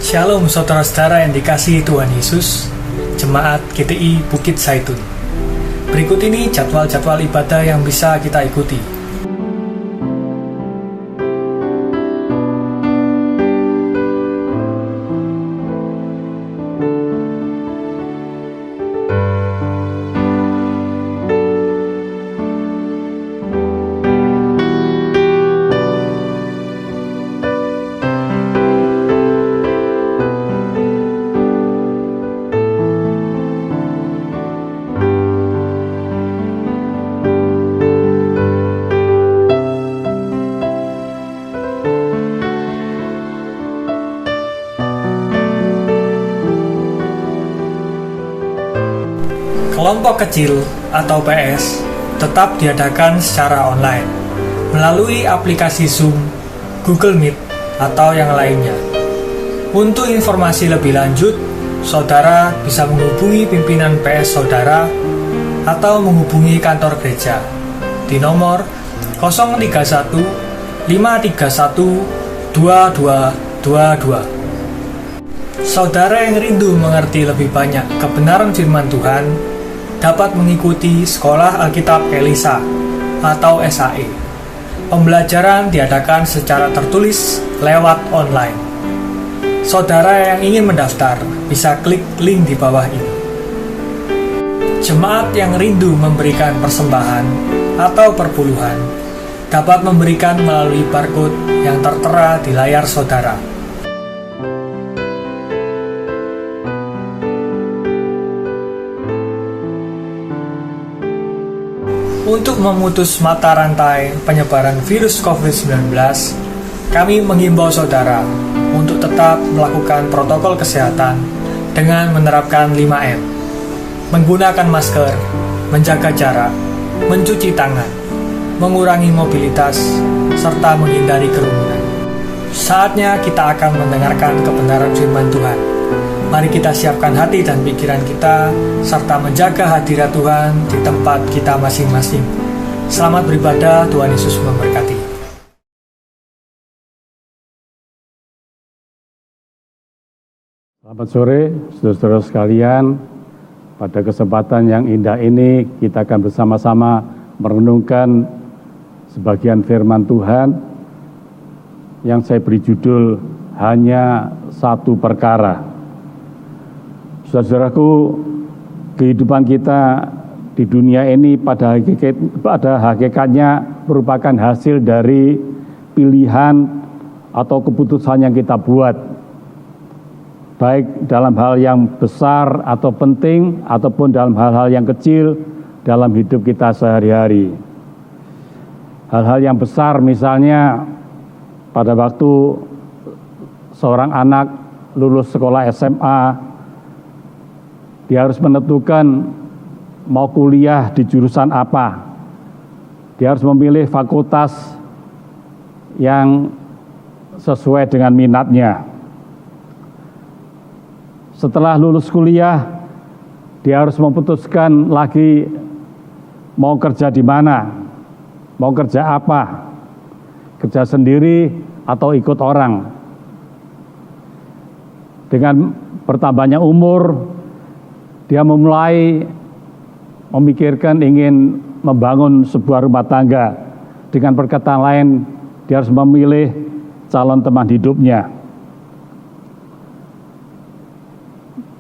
Shalom saudara-saudara yang dikasihi Tuhan Yesus, Jemaat GTI Bukit Zaitun. Berikut ini jadwal-jadwal ibadah yang bisa kita ikuti. Kelompok kecil atau PS tetap diadakan secara online melalui aplikasi Zoom, Google Meet, atau yang lainnya. Untuk informasi lebih lanjut, saudara bisa menghubungi pimpinan PS saudara atau menghubungi kantor gereja di nomor 031 531 2222. Saudara yang rindu mengerti lebih banyak kebenaran firman Tuhan dapat mengikuti Sekolah Alkitab Elisa atau SAE. Pembelajaran diadakan secara tertulis lewat online. Saudara yang ingin mendaftar bisa klik link di bawah ini. Jemaat yang rindu memberikan persembahan atau perpuluhan dapat memberikan melalui barcode yang tertera di layar saudara. Untuk memutus mata rantai penyebaran virus COVID-19, kami menghimbau saudara untuk tetap melakukan protokol kesehatan dengan menerapkan 5M, menggunakan masker, menjaga jarak, mencuci tangan, mengurangi mobilitas, serta menghindari kerumunan. Saatnya kita akan mendengarkan kebenaran firman Tuhan. Mari kita siapkan hati dan pikiran kita, serta menjaga hadirat Tuhan di tempat kita masing-masing. Selamat beribadah, Tuhan Yesus memberkati. Selamat sore, saudara-saudara sekalian. Pada kesempatan yang indah ini, kita akan bersama-sama merenungkan sebagian firman Tuhan yang saya beri judul Hanya Satu Perkara. Saudaraku, kehidupan kita di dunia ini pada hakikatnya merupakan hasil dari pilihan atau keputusan yang kita buat, baik dalam hal yang besar atau penting, ataupun dalam hal-hal yang kecil dalam hidup kita sehari-hari. Hal-hal yang besar misalnya pada waktu seorang anak lulus sekolah SMA, dia harus menentukan mau kuliah di jurusan apa. Dia harus memilih fakultas yang sesuai dengan minatnya. Setelah lulus kuliah, dia harus memutuskan lagi mau kerja di mana, mau kerja apa, kerja sendiri atau ikut orang. Dengan bertambahnya umur, dia memulai memikirkan ingin membangun sebuah rumah tangga. Dengan perkataan lain, dia harus memilih calon teman hidupnya.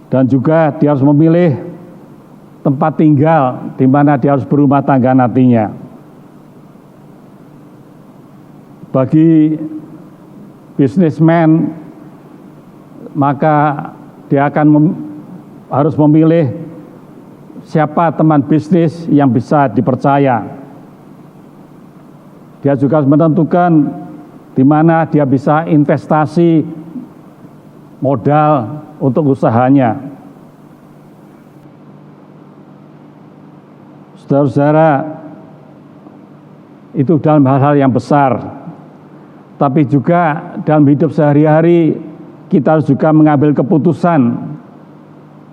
Dan juga dia harus memilih tempat tinggal di mana dia harus berumah tangga nantinya. Bagi bisnismen, maka dia akan harus memilih siapa teman bisnis yang bisa dipercaya. Dia juga harus menentukan di mana dia bisa investasi modal untuk usahanya. Saudara-saudara, itu dalam hal-hal yang besar. Tapi juga dalam hidup sehari-hari kita harus juga mengambil keputusan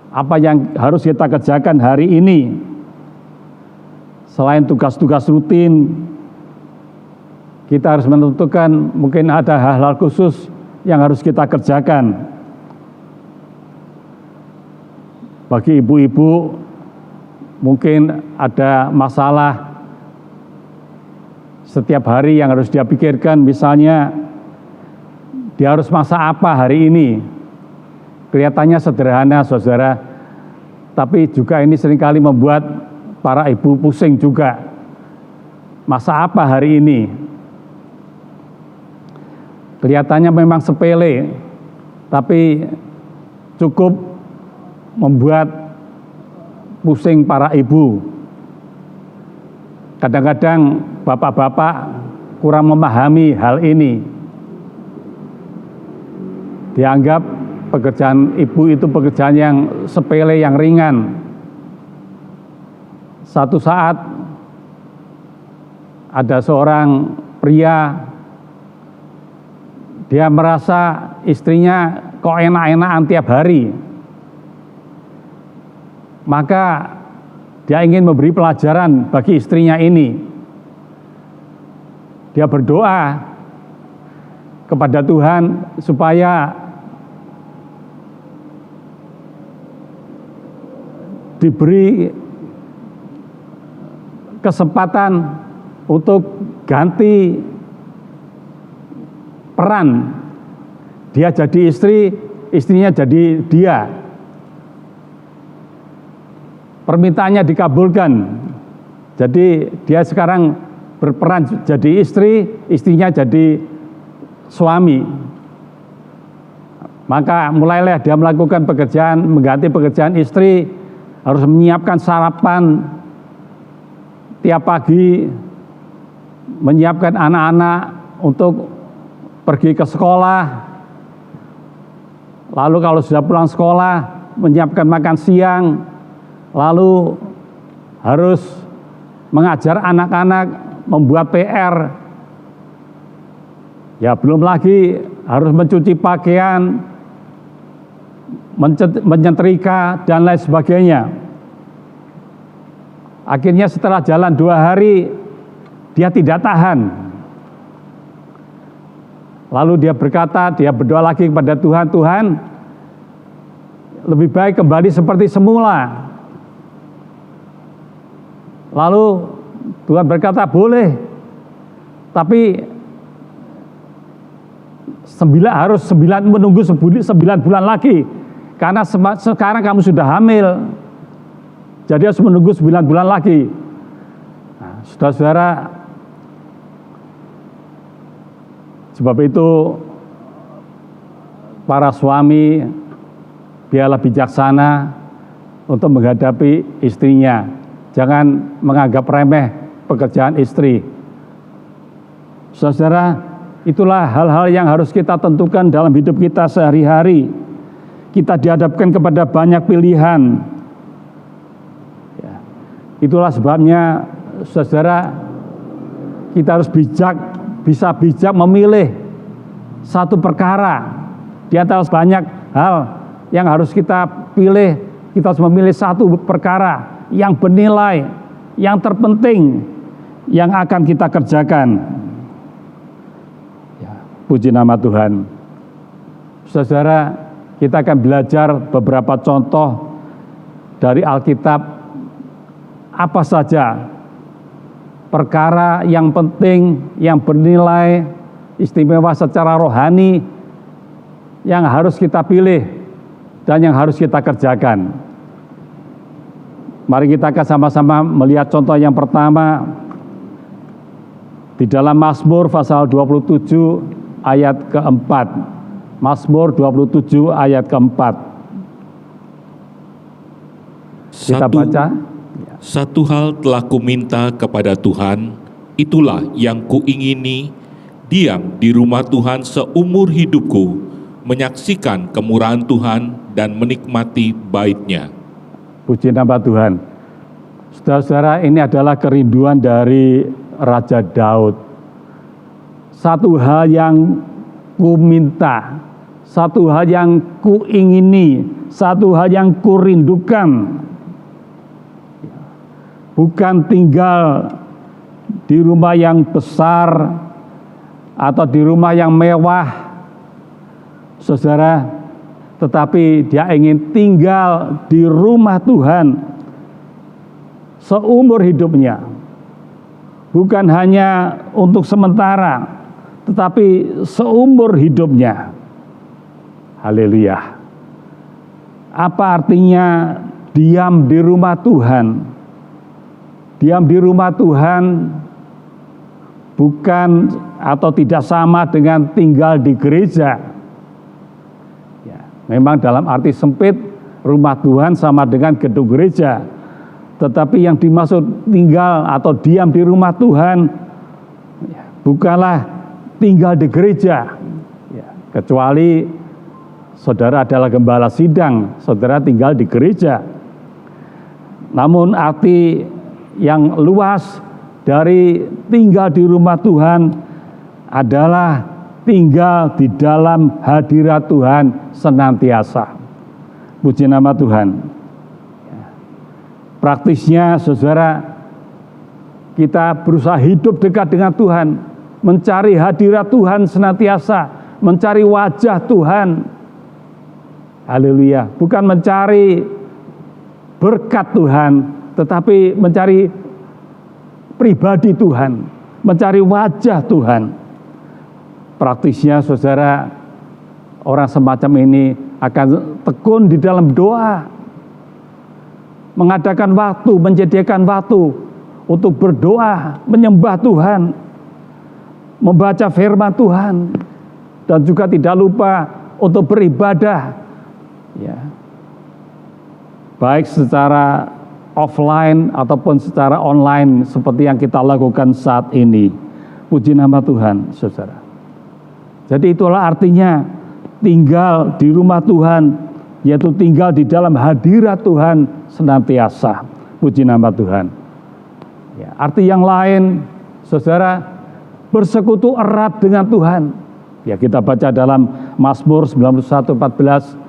apa yang harus kita kerjakan hari ini. Selain tugas-tugas rutin, kita harus menentukan mungkin ada hal-hal khusus yang harus kita kerjakan. Bagi ibu-ibu mungkin ada masalah setiap hari yang harus dia pikirkan, misalnya dia harus masak apa hari ini. Kelihatannya sederhana, saudara, tapi juga ini seringkali membuat para ibu pusing juga. Masak apa hari ini? Kelihatannya memang sepele, tapi cukup membuat pusing para ibu. Kadang-kadang bapak-bapak kurang memahami hal ini. Dianggap pekerjaan ibu itu pekerjaan yang sepele, yang ringan. Satu saat ada seorang pria, dia merasa istrinya kok enak-enakan tiap hari. Maka dia ingin memberi pelajaran bagi istrinya ini. Dia berdoa kepada Tuhan supaya diberi kesempatan untuk ganti peran. Dia jadi istri, istrinya jadi dia. Permintaannya dikabulkan. Jadi dia sekarang berperan jadi istri, istrinya jadi suami. Maka mulailah dia melakukan pekerjaan, mengganti pekerjaan istri, harus menyiapkan sarapan tiap pagi, menyiapkan anak-anak untuk pergi ke sekolah. Lalu kalau sudah pulang sekolah, menyiapkan makan siang, lalu harus mengajar anak-anak membuat PR. Ya, belum lagi harus mencuci pakaian, menyetrika, dan lain sebagainya. Akhirnya setelah jalan 2 hari, dia tidak tahan. Lalu dia berkata, dia berdoa lagi kepada Tuhan, Tuhan, lebih baik kembali seperti semula. Lalu Tuhan berkata, boleh, tapi menunggu 9 bulan lagi, karena sekarang kamu sudah hamil, jadi harus menunggu 9 bulan lagi. Nah, saudara-saudara, sebab itu para suami biarlah bijaksana untuk menghadapi istrinya. Jangan menganggap remeh pekerjaan istri. Saudara, itulah hal-hal yang harus kita tentukan dalam hidup kita sehari-hari. Kita dihadapkan kepada banyak pilihan. Ya, itulah sebabnya, saudara, kita harus bisa bijak memilih satu perkara. Di antara banyak hal yang harus kita pilih, kita harus memilih satu perkara yang bernilai, yang terpenting, yang akan kita kerjakan. Ya, puji nama Tuhan. Saudara, kita akan belajar beberapa contoh dari Alkitab, apa saja perkara yang penting, yang bernilai, istimewa secara rohani, yang harus kita pilih dan yang harus kita kerjakan. Mari kita akan sama-sama melihat contoh yang pertama di dalam Mazmur pasal 27 ayat keempat. Mazmur 27 ayat keempat. Kita baca. Satu hal telah kuminta kepada Tuhan, itulah yang kuingini, diam di rumah Tuhan seumur hidupku, menyaksikan kemurahan Tuhan dan menikmati bait-Nya. Puji nama Tuhan. Saudara-saudara, ini adalah kerinduan dari Raja Daud. Satu hal yang ku minta, satu hal yang ku ingini, satu hal yang ku rindukan. Bukan tinggal di rumah yang besar atau di rumah yang mewah, saudara, tetapi dia ingin tinggal di rumah Tuhan seumur hidupnya. Bukan hanya untuk sementara, tetapi seumur hidupnya. Haleluya. Apa artinya diam di rumah Tuhan? Diam di rumah Tuhan bukan atau tidak sama dengan tinggal di gereja. Ya, memang dalam arti sempit rumah Tuhan sama dengan gedung gereja. Tetapi yang dimaksud tinggal atau diam di rumah Tuhan bukanlah tinggal di gereja. Ya, kecuali saudara adalah gembala sidang, saudara tinggal di gereja. Namun arti yang luas dari tinggal di rumah Tuhan adalah tinggal di dalam hadirat Tuhan senantiasa. Puji nama Tuhan. Praktisnya saudara, kita berusaha hidup dekat dengan Tuhan, mencari hadirat Tuhan senantiasa, mencari wajah Tuhan. Haleluya, bukan mencari berkat Tuhan, tetapi mencari pribadi Tuhan, mencari wajah Tuhan. Praktisnya saudara, orang semacam ini akan tekun di dalam doa, mengadakan waktu, menyediakan waktu untuk berdoa, menyembah Tuhan, membaca firman Tuhan, dan juga tidak lupa untuk beribadah. Ya, baik secara offline ataupun secara online seperti yang kita lakukan saat ini. Puji nama Tuhan, saudara. Jadi itulah artinya tinggal di rumah Tuhan, yaitu tinggal di dalam hadirat Tuhan senantiasa. Puji nama Tuhan. Ya, arti yang lain, saudara, bersekutu erat dengan Tuhan. Ya, kita baca dalam Mazmur 91:14.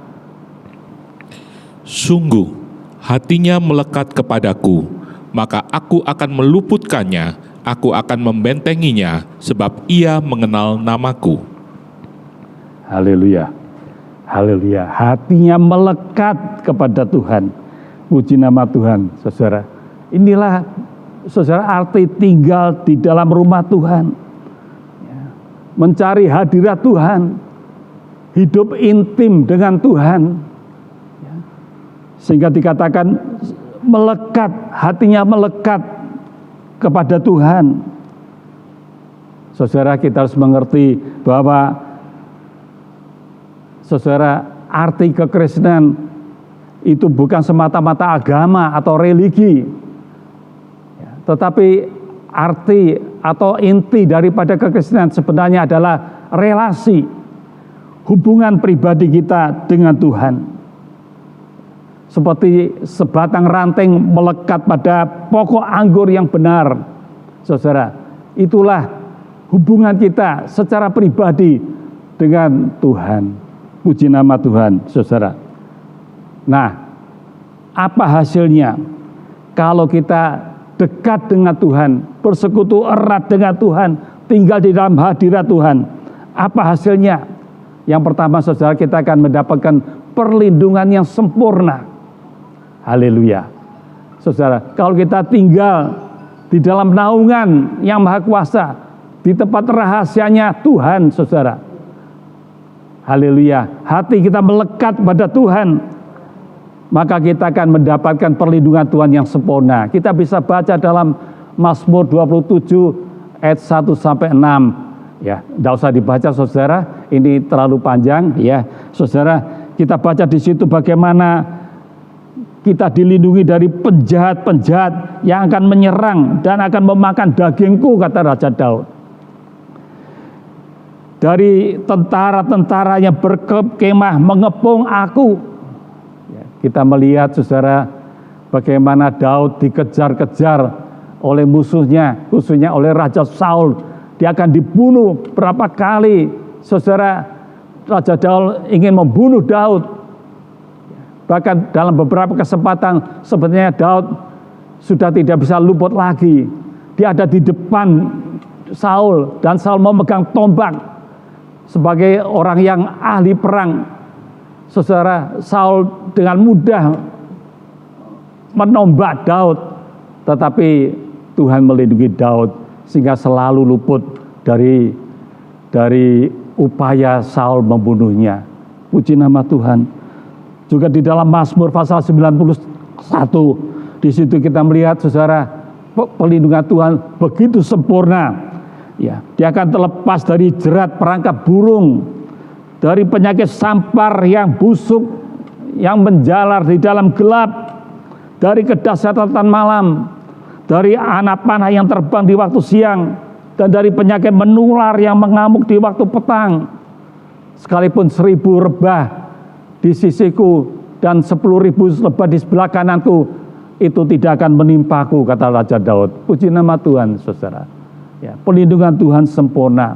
Sungguh, hatinya melekat kepadaku, maka aku akan meluputkannya, aku akan membentenginya, sebab ia mengenal namaku. Haleluya, haleluya. Hatinya melekat kepada Tuhan. Puji nama Tuhan, saudara. Inilah, saudara, arti tinggal di dalam rumah Tuhan. Mencari hadirat Tuhan, hidup intim dengan Tuhan. Sehingga dikatakan melekat, hatinya melekat kepada Tuhan. Saudara, kita harus mengerti bahwa saudara, arti kekristenan itu bukan semata-mata agama atau religi, tetapi arti atau inti daripada kekristenan sebenarnya adalah relasi, hubungan pribadi kita dengan Tuhan. Seperti sebatang ranting melekat pada pokok anggur yang benar, saudara. Itulah hubungan kita secara pribadi dengan Tuhan. Puji nama Tuhan, saudara. Nah, apa hasilnya kalau kita dekat dengan Tuhan, bersekutu erat dengan Tuhan, tinggal di dalam hadirat Tuhan? Apa hasilnya? Yang pertama, saudara, kita akan mendapatkan perlindungan yang sempurna. Haleluya. Saudara, kalau kita tinggal di dalam naungan yang maha kuasa, di tempat rahasianya Tuhan, saudara. Haleluya. Hati kita melekat pada Tuhan, maka kita akan mendapatkan perlindungan Tuhan yang sempurna. Kita bisa baca dalam Mazmur 27 ayat 1-6. Ya, tidak usah dibaca, saudara. Ini terlalu panjang, ya. Saudara, kita baca di situ bagaimana kita dilindungi dari penjahat-penjahat yang akan menyerang dan akan memakan dagingku, kata Raja Daud. Dari tentara-tentara yang berkemah mengepung aku. Ya, kita melihat, saudara, bagaimana Daud dikejar-kejar oleh musuhnya, khususnya oleh Raja Saul. Dia akan dibunuh berapa kali, saudara. Raja Daud ingin membunuh Daud. Bahkan dalam beberapa kesempatan sebenarnya Daud sudah tidak bisa luput lagi. Dia ada di depan Saul dan Saul memegang tombak sebagai orang yang ahli perang. Saudara, Saul dengan mudah menombak Daud, tetapi Tuhan melindungi Daud sehingga selalu luput dari upaya Saul membunuhnya. Puji nama Tuhan. Juga di dalam Mazmur pasal 91, di situ kita melihat, saudara, pelindungan Tuhan begitu sempurna. Ya, dia akan terlepas dari jerat perangkap burung, dari penyakit sampar yang busuk, yang menjalar di dalam gelap, dari kedahsyatan malam, dari anak panah yang terbang di waktu siang, dan dari penyakit menular yang mengamuk di waktu petang. Sekalipun 1000 rebah di sisiku dan 10.000 lebah di sebelah kananku, itu tidak akan menimpaku, kata Raja Daud. Puji nama Tuhan, saudara. Ya, pelindungan Tuhan sempurna.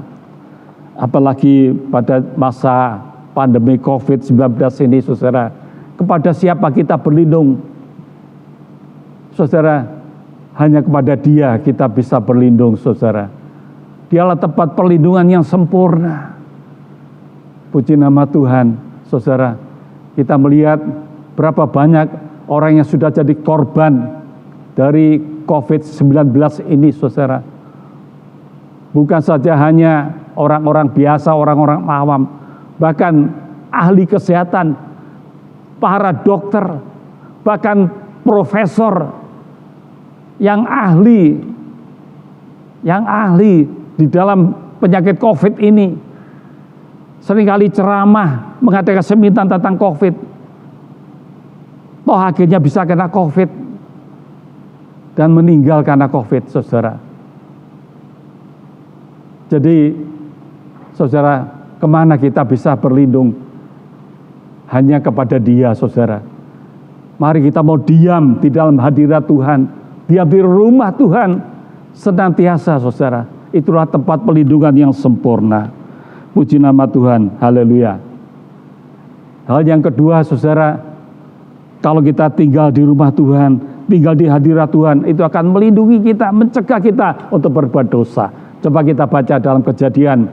Apalagi pada masa pandemi COVID-19 ini, saudara, kepada siapa kita berlindung? Saudara, hanya kepada Dia kita bisa berlindung, saudara. Dialah tempat perlindungan yang sempurna. Puji nama Tuhan, saudara. Kita melihat berapa banyak orang yang sudah jadi korban dari COVID-19 ini, saudara. Bukan saja hanya orang-orang biasa, orang-orang awam, bahkan ahli kesehatan, para dokter, bahkan profesor yang ahli di dalam penyakit COVID ini, seringkali ceramah mengadakan seminar tentang COVID. Toh akhirnya bisa kena COVID dan meninggal karena COVID, saudara. Jadi, saudara, kemana kita bisa berlindung? Hanya kepada Dia, saudara. Mari kita mau diam di dalam hadirat Tuhan, diam di rumah Tuhan senantiasa, saudara. Itulah tempat pelindungan yang sempurna. Puji nama Tuhan, haleluya. Hal yang kedua, saudara, kalau kita tinggal di rumah Tuhan, tinggal di hadirat Tuhan, itu akan melindungi kita, mencegah kita untuk berbuat dosa. Coba kita baca dalam Kejadian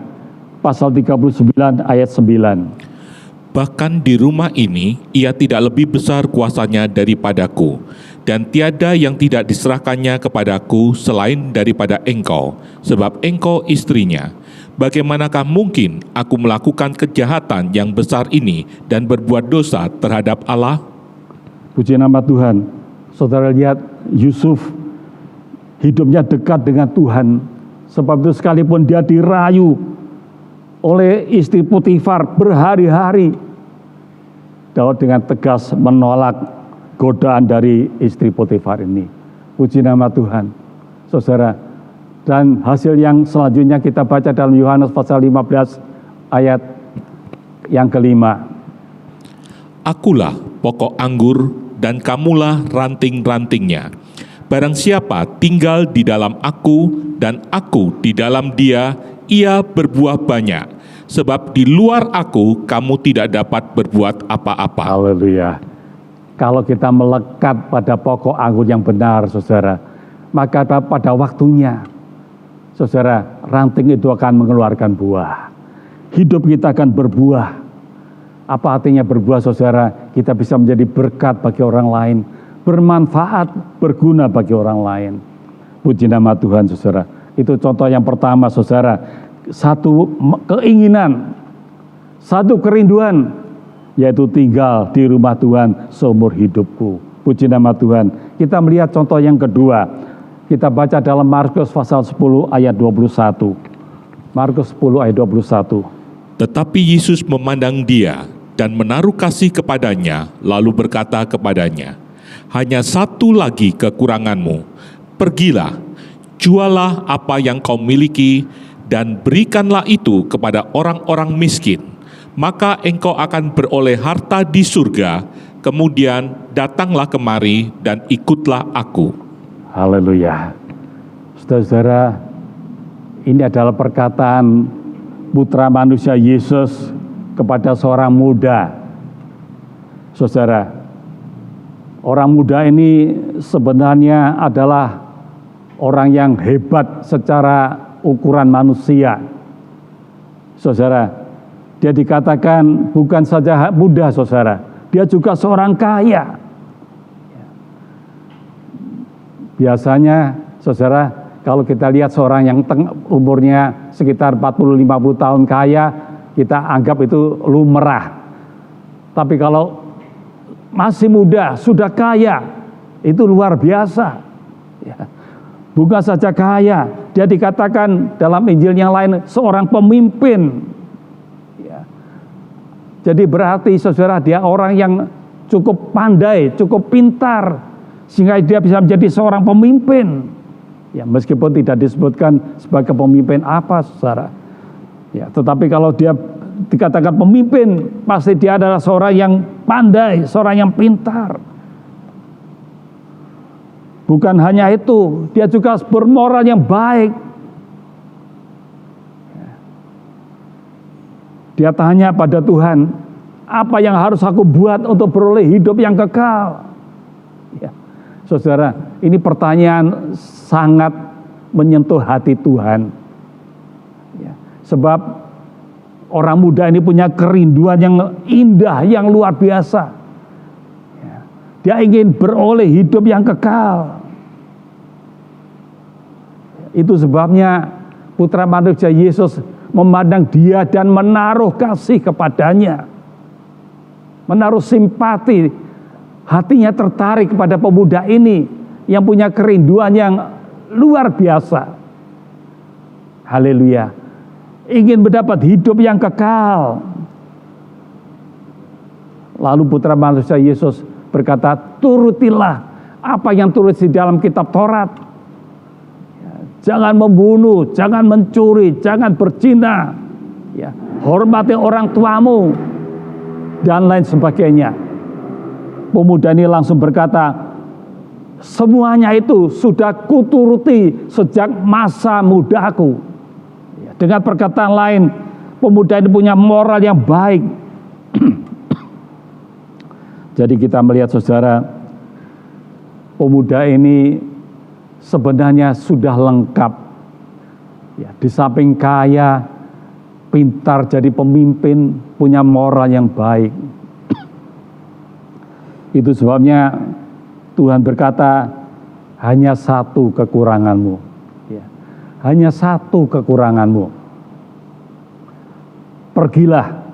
pasal 39 ayat 9. Bahkan di rumah ini ia tidak lebih besar kuasanya daripadaku, dan tiada yang tidak diserahkannya kepadaku selain daripada engkau, sebab engkau istrinya. Bagaimanakah mungkin aku melakukan kejahatan yang besar ini dan berbuat dosa terhadap Allah? Puji nama Tuhan. Saudara lihat Yusuf hidupnya dekat dengan Tuhan. Sebab itu sekalipun dia dirayu oleh istri Potifar berhari-hari, Daud dengan tegas menolak godaan dari istri Potifar ini. Puji nama Tuhan, saudara. Dan hasil yang selanjutnya kita baca dalam Yohanes pasal 15 ayat yang kelima. Akulah pokok anggur dan kamulah ranting-rantingnya. Barang siapa tinggal di dalam aku dan aku di dalam dia, ia berbuah banyak. Sebab di luar aku kamu tidak dapat berbuat apa-apa. Haleluya. Kalau kita melekat pada pokok anggur yang benar, saudara, maka pada waktunya, saudara, ranting itu akan mengeluarkan buah. Hidup kita akan berbuah. Apa artinya berbuah, saudara? Kita bisa menjadi berkat bagi orang lain, bermanfaat, berguna bagi orang lain. Puji nama Tuhan, saudara. Itu contoh yang pertama, saudara. Satu keinginan, satu kerinduan, yaitu tinggal di rumah Tuhan seumur hidupku. Puji nama Tuhan. Kita melihat contoh yang kedua. Kita baca dalam Markus pasal 10 ayat 21. Markus 10 ayat 21. Tetapi Yesus memandang dia dan menaruh kasih kepadanya, lalu berkata kepadanya, hanya satu lagi kekuranganmu. Pergilah, jualah apa yang kau miliki, dan berikanlah itu kepada orang-orang miskin. Maka engkau akan beroleh harta di surga. Kemudian datanglah kemari dan ikutlah aku. Haleluya. Saudara-saudara, ini adalah perkataan Putra Manusia Yesus kepada seorang muda. Saudara, orang muda ini sebenarnya adalah orang yang hebat secara ukuran manusia. Saudara, Dia dikatakan bukan saja muda, saudara, dia juga seorang kaya. Biasanya, saudara, kalau kita lihat seorang yang umurnya sekitar 40-50 tahun kaya, kita anggap itu lumrah. Tapi kalau masih muda, sudah kaya, itu luar biasa. Ya. Bukan saja kaya, dia dikatakan dalam Injil yang lain seorang pemimpin. Ya. Jadi berarti, saudara, dia orang yang cukup pandai, cukup pintar, sehingga dia bisa menjadi seorang pemimpin. Ya, meskipun tidak disebutkan sebagai pemimpin apa, saudara. Ya, tetapi kalau dia dikatakan pemimpin, pasti dia adalah seorang yang pandai, seorang yang pintar. Bukan hanya itu, dia juga bermoral yang baik. Dia tanya pada Tuhan, apa yang harus aku buat untuk beroleh hidup yang kekal? Ya. Saudara, ini pertanyaan sangat menyentuh hati Tuhan. Ya, sebab orang muda ini punya kerinduan yang indah, yang luar biasa. Ya, dia ingin beroleh hidup yang kekal. Itu sebabnya Putra Manusia Yesus memandang dia dan menaruh kasih kepadanya. Menaruh simpati. Hatinya tertarik kepada pemuda ini yang punya kerinduan yang luar biasa. Haleluya. Ingin mendapat hidup yang kekal. Lalu Putra Manusia Yesus berkata, turutilah apa yang tulis di dalam kitab Taurat. Jangan membunuh, jangan mencuri, jangan berzina. Ya, hormati orang tuamu dan lain sebagainya. Pemuda ini langsung berkata, semuanya itu sudah kuturuti sejak masa mudaku. Dengan perkataan lain, pemuda ini punya moral yang baik. Jadi kita melihat, saudara, pemuda ini sebenarnya sudah lengkap. Ya, di samping kaya, pintar jadi pemimpin, punya moral yang baik. Itu sebabnya Tuhan berkata, hanya satu kekuranganmu. Ya. Hanya satu kekuranganmu. Pergilah,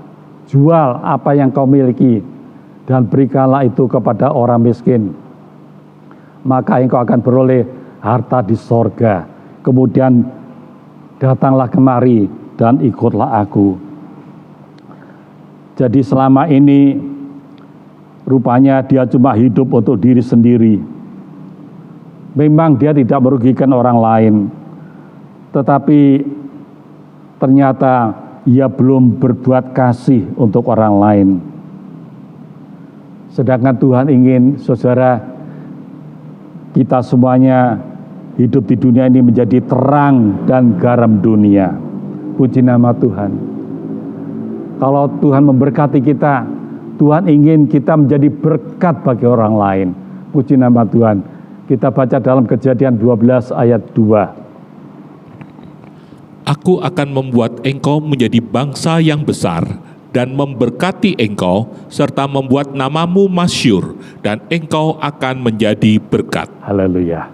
jual apa yang kau miliki, dan berikanlah itu kepada orang miskin. Maka engkau akan beroleh harta di sorga. Kemudian datanglah kemari dan ikutlah aku. Jadi selama ini rupanya dia cuma hidup untuk diri sendiri. Memang dia tidak merugikan orang lain, tetapi ternyata ia belum berbuat kasih untuk orang lain. Sedangkan Tuhan ingin, saudara, kita semuanya hidup di dunia ini menjadi terang dan garam dunia. Puji nama Tuhan. Kalau Tuhan memberkati kita, Tuhan ingin kita menjadi berkat bagi orang lain. Puji nama Tuhan. Kita baca dalam Kejadian 12 ayat 2. Aku akan membuat engkau menjadi bangsa yang besar dan memberkati engkau serta membuat namamu masyhur dan engkau akan menjadi berkat. Haleluya.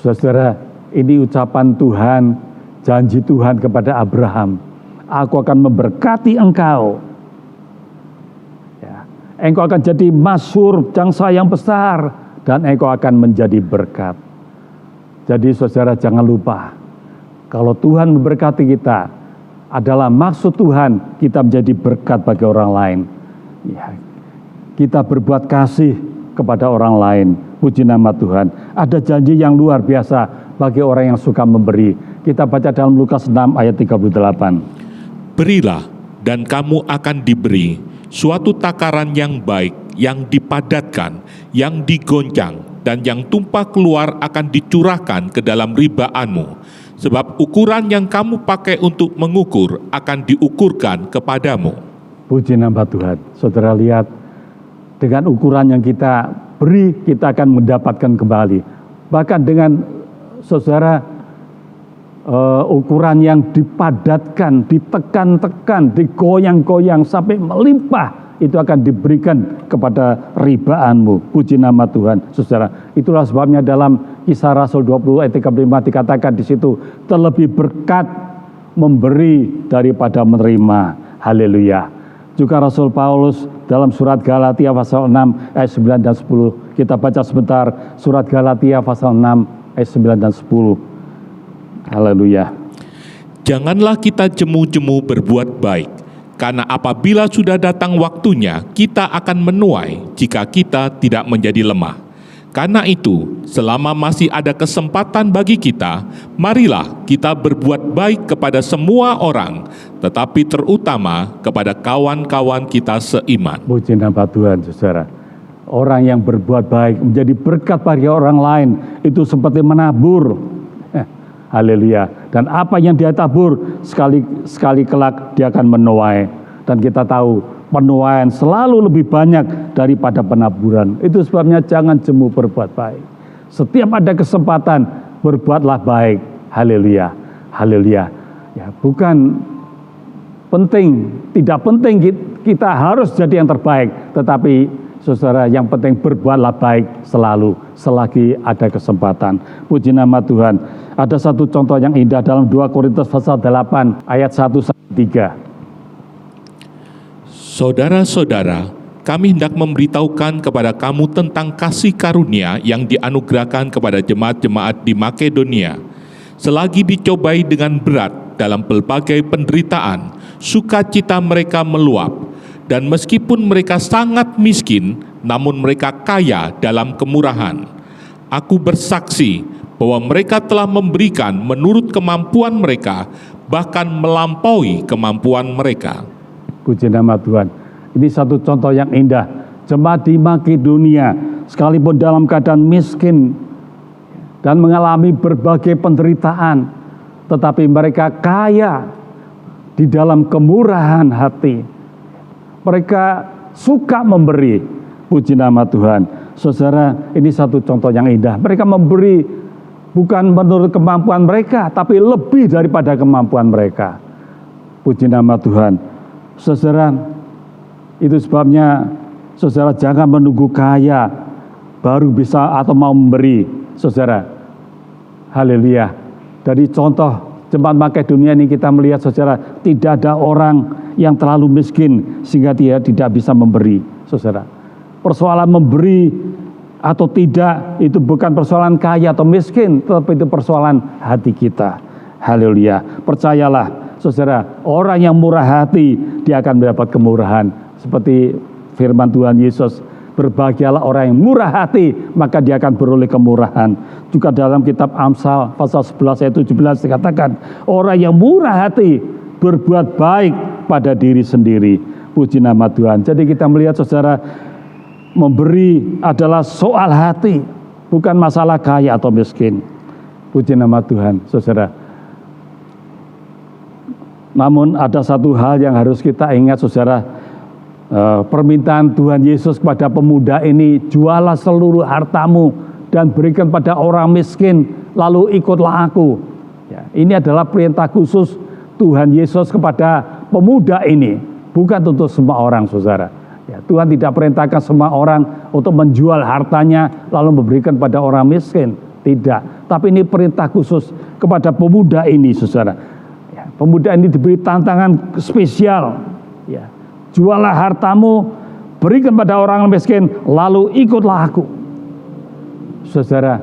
Saudara, ini ucapan Tuhan, janji Tuhan kepada Abraham. Aku akan memberkati engkau. Engkau akan jadi masyhur, bangsa yang besar, dan engkau akan menjadi berkat. Jadi saudara, jangan lupa, kalau Tuhan memberkati kita, adalah maksud Tuhan kita menjadi berkat bagi orang lain. Ya, kita berbuat kasih kepada orang lain. Puji nama Tuhan. Ada janji yang luar biasa bagi orang yang suka memberi. Kita baca dalam Lukas 6 ayat 38. Berilah dan kamu akan diberi suatu takaran yang baik, yang dipadatkan, yang digoncang, dan yang tumpah keluar akan dicurahkan ke dalam ribaanmu. Sebab ukuran yang kamu pakai untuk mengukur akan diukurkan kepadamu. Puji nama Tuhan. Saudara lihat, dengan ukuran yang kita beri, kita akan mendapatkan kembali. Bahkan dengan saudara ukuran yang dipadatkan, ditekan-tekan, digoyang-goyang sampai melimpah, itu akan diberikan kepada ribaanmu. Puji nama Tuhan, saudara. Itulah sebabnya dalam Kisah Rasul 20 ayat 35 dikatakan di situ, terlebih berkat memberi daripada menerima. Haleluya. Juga Rasul Paulus dalam surat Galatia pasal 6 ayat 9 dan 10. Kita baca sebentar surat Galatia pasal 6 ayat 9 dan 10. Haleluya. Janganlah kita jemu-jemu berbuat baik, karena apabila sudah datang waktunya, kita akan menuai jika kita tidak menjadi lemah. Karena itu, selama masih ada kesempatan bagi kita, marilah kita berbuat baik kepada semua orang, tetapi terutama kepada kawan-kawan kita seiman. Puji nama Tuhan, saudara. Orang yang berbuat baik menjadi berkat bagi orang lain, itu seperti menabur. Haleluya. Dan apa yang dia tabur, sekali kelak dia akan menuai. Dan kita tahu penuaian selalu lebih banyak daripada penaburan. Itu sebabnya jangan jemu berbuat baik. Setiap ada kesempatan, berbuatlah baik. Haleluya. Haleluya. Ya, bukan penting, tidak penting kita harus jadi yang terbaik, tetapi saudara, yang penting berbuatlah baik selalu, selagi ada kesempatan. Puji nama Tuhan. Ada satu contoh yang indah dalam 2 Korintus pasal 8 ayat 1-3. Saudara-saudara, kami hendak memberitahukan kepada kamu tentang kasih karunia yang dianugerahkan kepada jemaat-jemaat di Makedonia. Selagi dicobai dengan berat dalam berbagai penderitaan, sukacita mereka meluap. Dan meskipun mereka sangat miskin, namun mereka kaya dalam kemurahan. Aku bersaksi bahwa mereka telah memberikan menurut kemampuan mereka, bahkan melampaui kemampuan mereka. Puji nama Tuhan. Ini satu contoh yang indah. Jemaat di Makedonia, sekalipun dalam keadaan miskin dan mengalami berbagai penderitaan, tetapi mereka kaya di dalam kemurahan hati. Mereka suka memberi. Puji nama Tuhan. Saudara, ini satu contoh yang indah. Mereka memberi bukan menurut kemampuan mereka, tapi lebih daripada kemampuan mereka. Puji nama Tuhan. Saudara, itu sebabnya saudara jangan menunggu kaya baru bisa atau mau memberi. Saudara, haleluya. Dari contoh jemaat Makedonia ini kita melihat, saudara, tidak ada orang yang terlalu miskin sehingga dia tidak bisa memberi. Saudara, persoalan memberi atau tidak itu bukan persoalan kaya atau miskin, tetapi itu persoalan hati kita. Haleluya. Percayalah, saudara, orang yang murah hati dia akan mendapat kemurahan. Seperti firman Tuhan Yesus, berbahagialah orang yang murah hati, maka dia akan beroleh kemurahan. Juga dalam kitab Amsal pasal 11 ayat 17 dikatakan, orang yang murah hati berbuat baik pada diri sendiri. Puji nama Tuhan. Jadi kita melihat, saudara, memberi adalah soal hati, bukan masalah kaya atau miskin. Puji nama Tuhan, saudara. Namun ada satu hal yang harus kita ingat, saudara. Permintaan Tuhan Yesus kepada pemuda ini, jualah seluruh hartamu dan berikan pada orang miskin, lalu ikutlah aku. Ya, ini adalah perintah khusus Tuhan Yesus kepada pemuda ini, bukan untuk semua orang, saudara. Ya, Tuhan tidak perintahkan semua orang untuk menjual hartanya lalu memberikan pada orang miskin, tidak. Tapi ini perintah khusus kepada pemuda ini, saudara. Ya, pemuda ini diberi tantangan spesial. Ya, jualah hartamu, berikan pada orang miskin, lalu ikutlah aku. Saudara,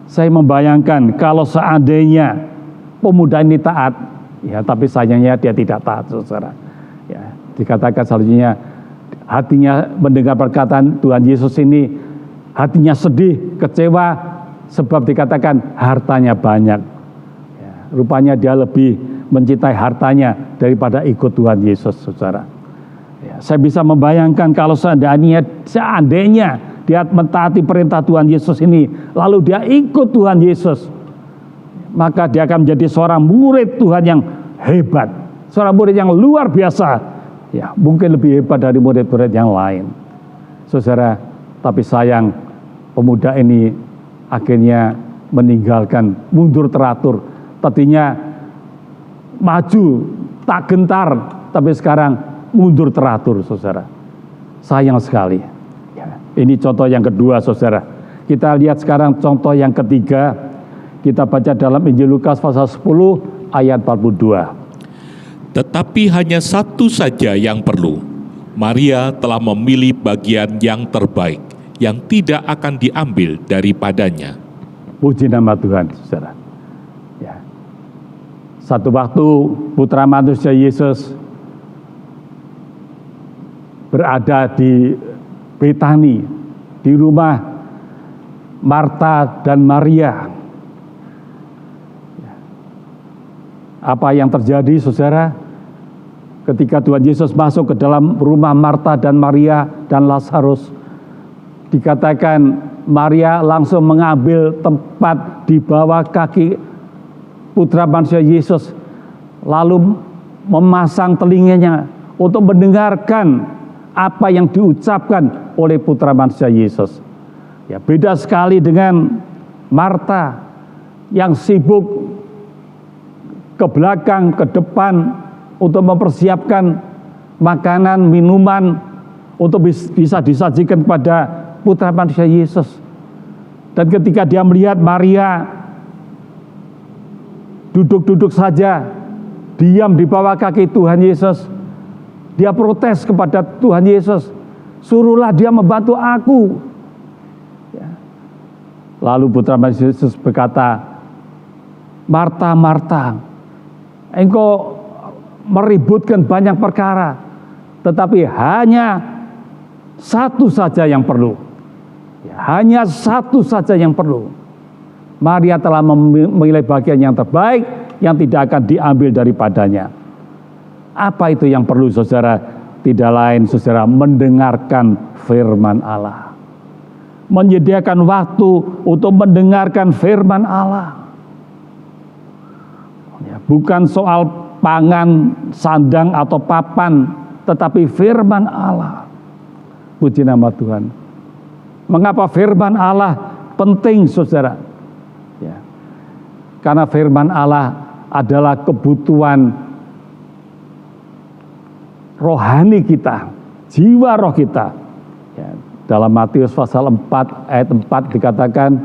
saya membayangkan kalau seandainya pemuda ini taat, ya, tapi sayangnya dia tidak taat, saudara. Ya, dikatakan selanjutnya, hatinya mendengar perkataan Tuhan Yesus ini, hatinya sedih, kecewa, sebab dikatakan hartanya banyak. Ya, rupanya dia lebih mencintai hartanya daripada ikut Tuhan Yesus, saudara. Ya, saya bisa membayangkan kalau seandainya dia mentaati perintah Tuhan Yesus ini, lalu dia ikut Tuhan Yesus, maka dia akan menjadi seorang murid Tuhan yang hebat, seorang murid yang luar biasa, ya, mungkin lebih hebat dari murid-murid yang lain. Saudara, tapi sayang pemuda ini akhirnya meninggalkan, mundur teratur, tadinya maju tak gentar, tapi sekarang mundur teratur, saudara. Sayang sekali. Ya, ini contoh yang kedua, saudara. Kita lihat sekarang contoh yang ketiga. Kita baca dalam Injil Lukas pasal 10 ayat 42. Tetapi hanya satu saja yang perlu. Maria telah memilih bagian yang terbaik, yang tidak akan diambil daripadanya. Puji nama Tuhan, saudara. Ya. Satu waktu putra manusia Yesus berada di Betani, di rumah Marta dan Maria. Apa yang terjadi, saudara? Ketika Tuhan Yesus masuk ke dalam rumah Marta dan Maria dan Lazarus, dikatakan Maria langsung mengambil tempat di bawah kaki putra manusia Yesus, lalu memasang telinganya untuk mendengarkan apa yang diucapkan oleh putra manusia Yesus. Ya, beda sekali dengan Marta yang sibuk ke belakang, ke depan untuk mempersiapkan makanan, minuman untuk bisa disajikan kepada putra manusia Yesus. Dan ketika dia melihat Maria duduk-duduk saja, diam di bawah kaki Tuhan Yesus, dia protes kepada Tuhan Yesus, suruhlah dia membantu aku. Ya. Lalu putra manusia Yesus berkata, Marta, Marta, engkau meributkan banyak perkara, tetapi hanya satu saja yang perlu. Ya, hanya satu saja yang perlu. Maria telah memilih bagian yang terbaik, yang tidak akan diambil daripadanya. Apa itu yang perlu, saudara? Tidak lain, saudara, mendengarkan firman Allah. Menyediakan waktu untuk mendengarkan firman Allah. Bukan soal pangan, sandang atau papan, tetapi firman Allah. Puji nama Tuhan. Mengapa firman Allah penting, saudara? Ya. Karena firman Allah adalah kebutuhan rohani kita, jiwa roh kita. Ya. Dalam Matius pasal 4 ayat 4 dikatakan,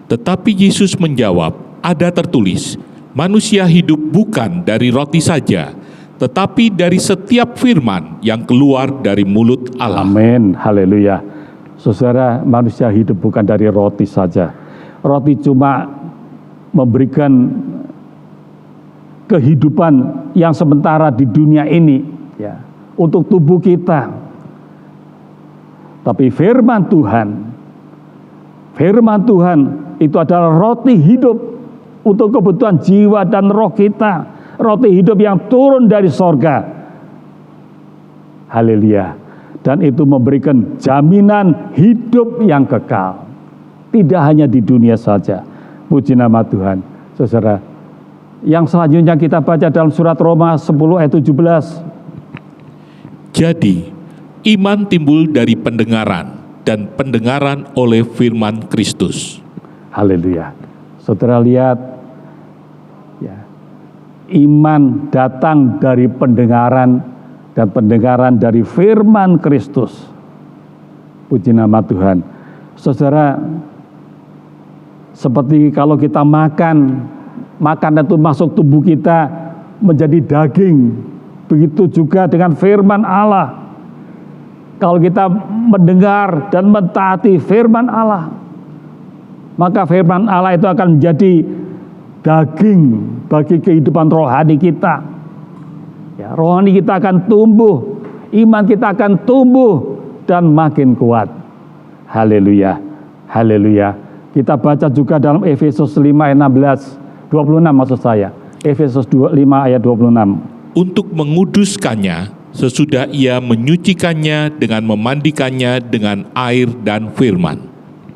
Tetapi Yesus menjawab, ada tertulis, manusia hidup bukan dari roti saja, tetapi dari setiap firman yang keluar dari mulut Allah. Amin, haleluya. Saudara, manusia hidup bukan dari roti saja. Roti cuma memberikan kehidupan yang sementara di dunia ini, ya, untuk tubuh kita. Tapi firman Tuhan itu adalah roti hidup untuk kebutuhan jiwa dan roh kita. Roti hidup yang turun dari sorga. Haleluya. Dan itu memberikan jaminan hidup yang kekal. Tidak hanya di dunia saja. Puji nama Tuhan. Saudara, yang selanjutnya kita baca dalam surat Roma 10 ayat 17. Jadi, iman timbul dari pendengaran, dan pendengaran oleh firman Kristus. Haleluya. Saudara lihat, ya, iman datang dari pendengaran, dan pendengaran dari firman Kristus. Puji nama Tuhan. Saudara, seperti kalau kita makan itu masuk tubuh kita menjadi daging. Begitu juga dengan firman Allah. Kalau kita mendengar dan mentaati firman Allah, maka firman Allah itu akan menjadi daging bagi kehidupan rohani kita. Ya, rohani kita akan tumbuh, iman kita akan tumbuh dan makin kuat. Haleluya, haleluya. Kita baca juga dalam Efesus 5 ayat 26 maksud saya. Efesus 5 ayat 26. Untuk menguduskannya, sesudah ia menyucikannya dengan memandikannya dengan air dan firman.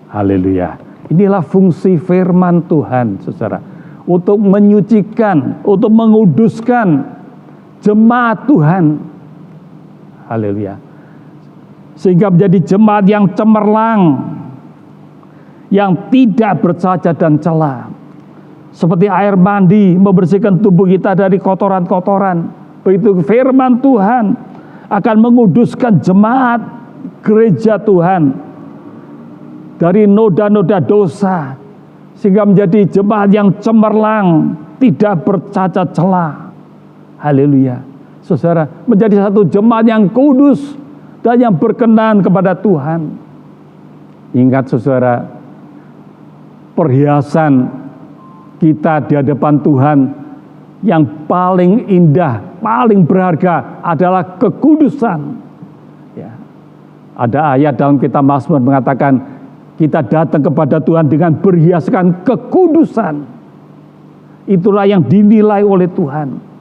Haleluya. Inilah fungsi firman Tuhan, saudara. Untuk menyucikan, untuk menguduskan jemaat Tuhan. Haleluya. Sehingga menjadi jemaat yang cemerlang, yang tidak bercacat dan cela. seperti air mandi membersihkan tubuh kita dari kotoran-kotoran. Begitu firman Tuhan akan menguduskan jemaat gereja Tuhan dari noda-noda dosa, sehingga menjadi jemaat yang cemerlang, tidak bercacat celah. Haleluya. Saudara, menjadi satu jemaat yang kudus dan yang berkenan kepada Tuhan. Ingat saudara, perhiasan kita di hadapan Tuhan yang paling indah, paling berharga adalah kekudusan. Ya. Ada ayat dalam kitab Mazmur mengatakan, kita datang kepada Tuhan dengan berhiaskan kekudusan. Itulah yang dinilai oleh Tuhan.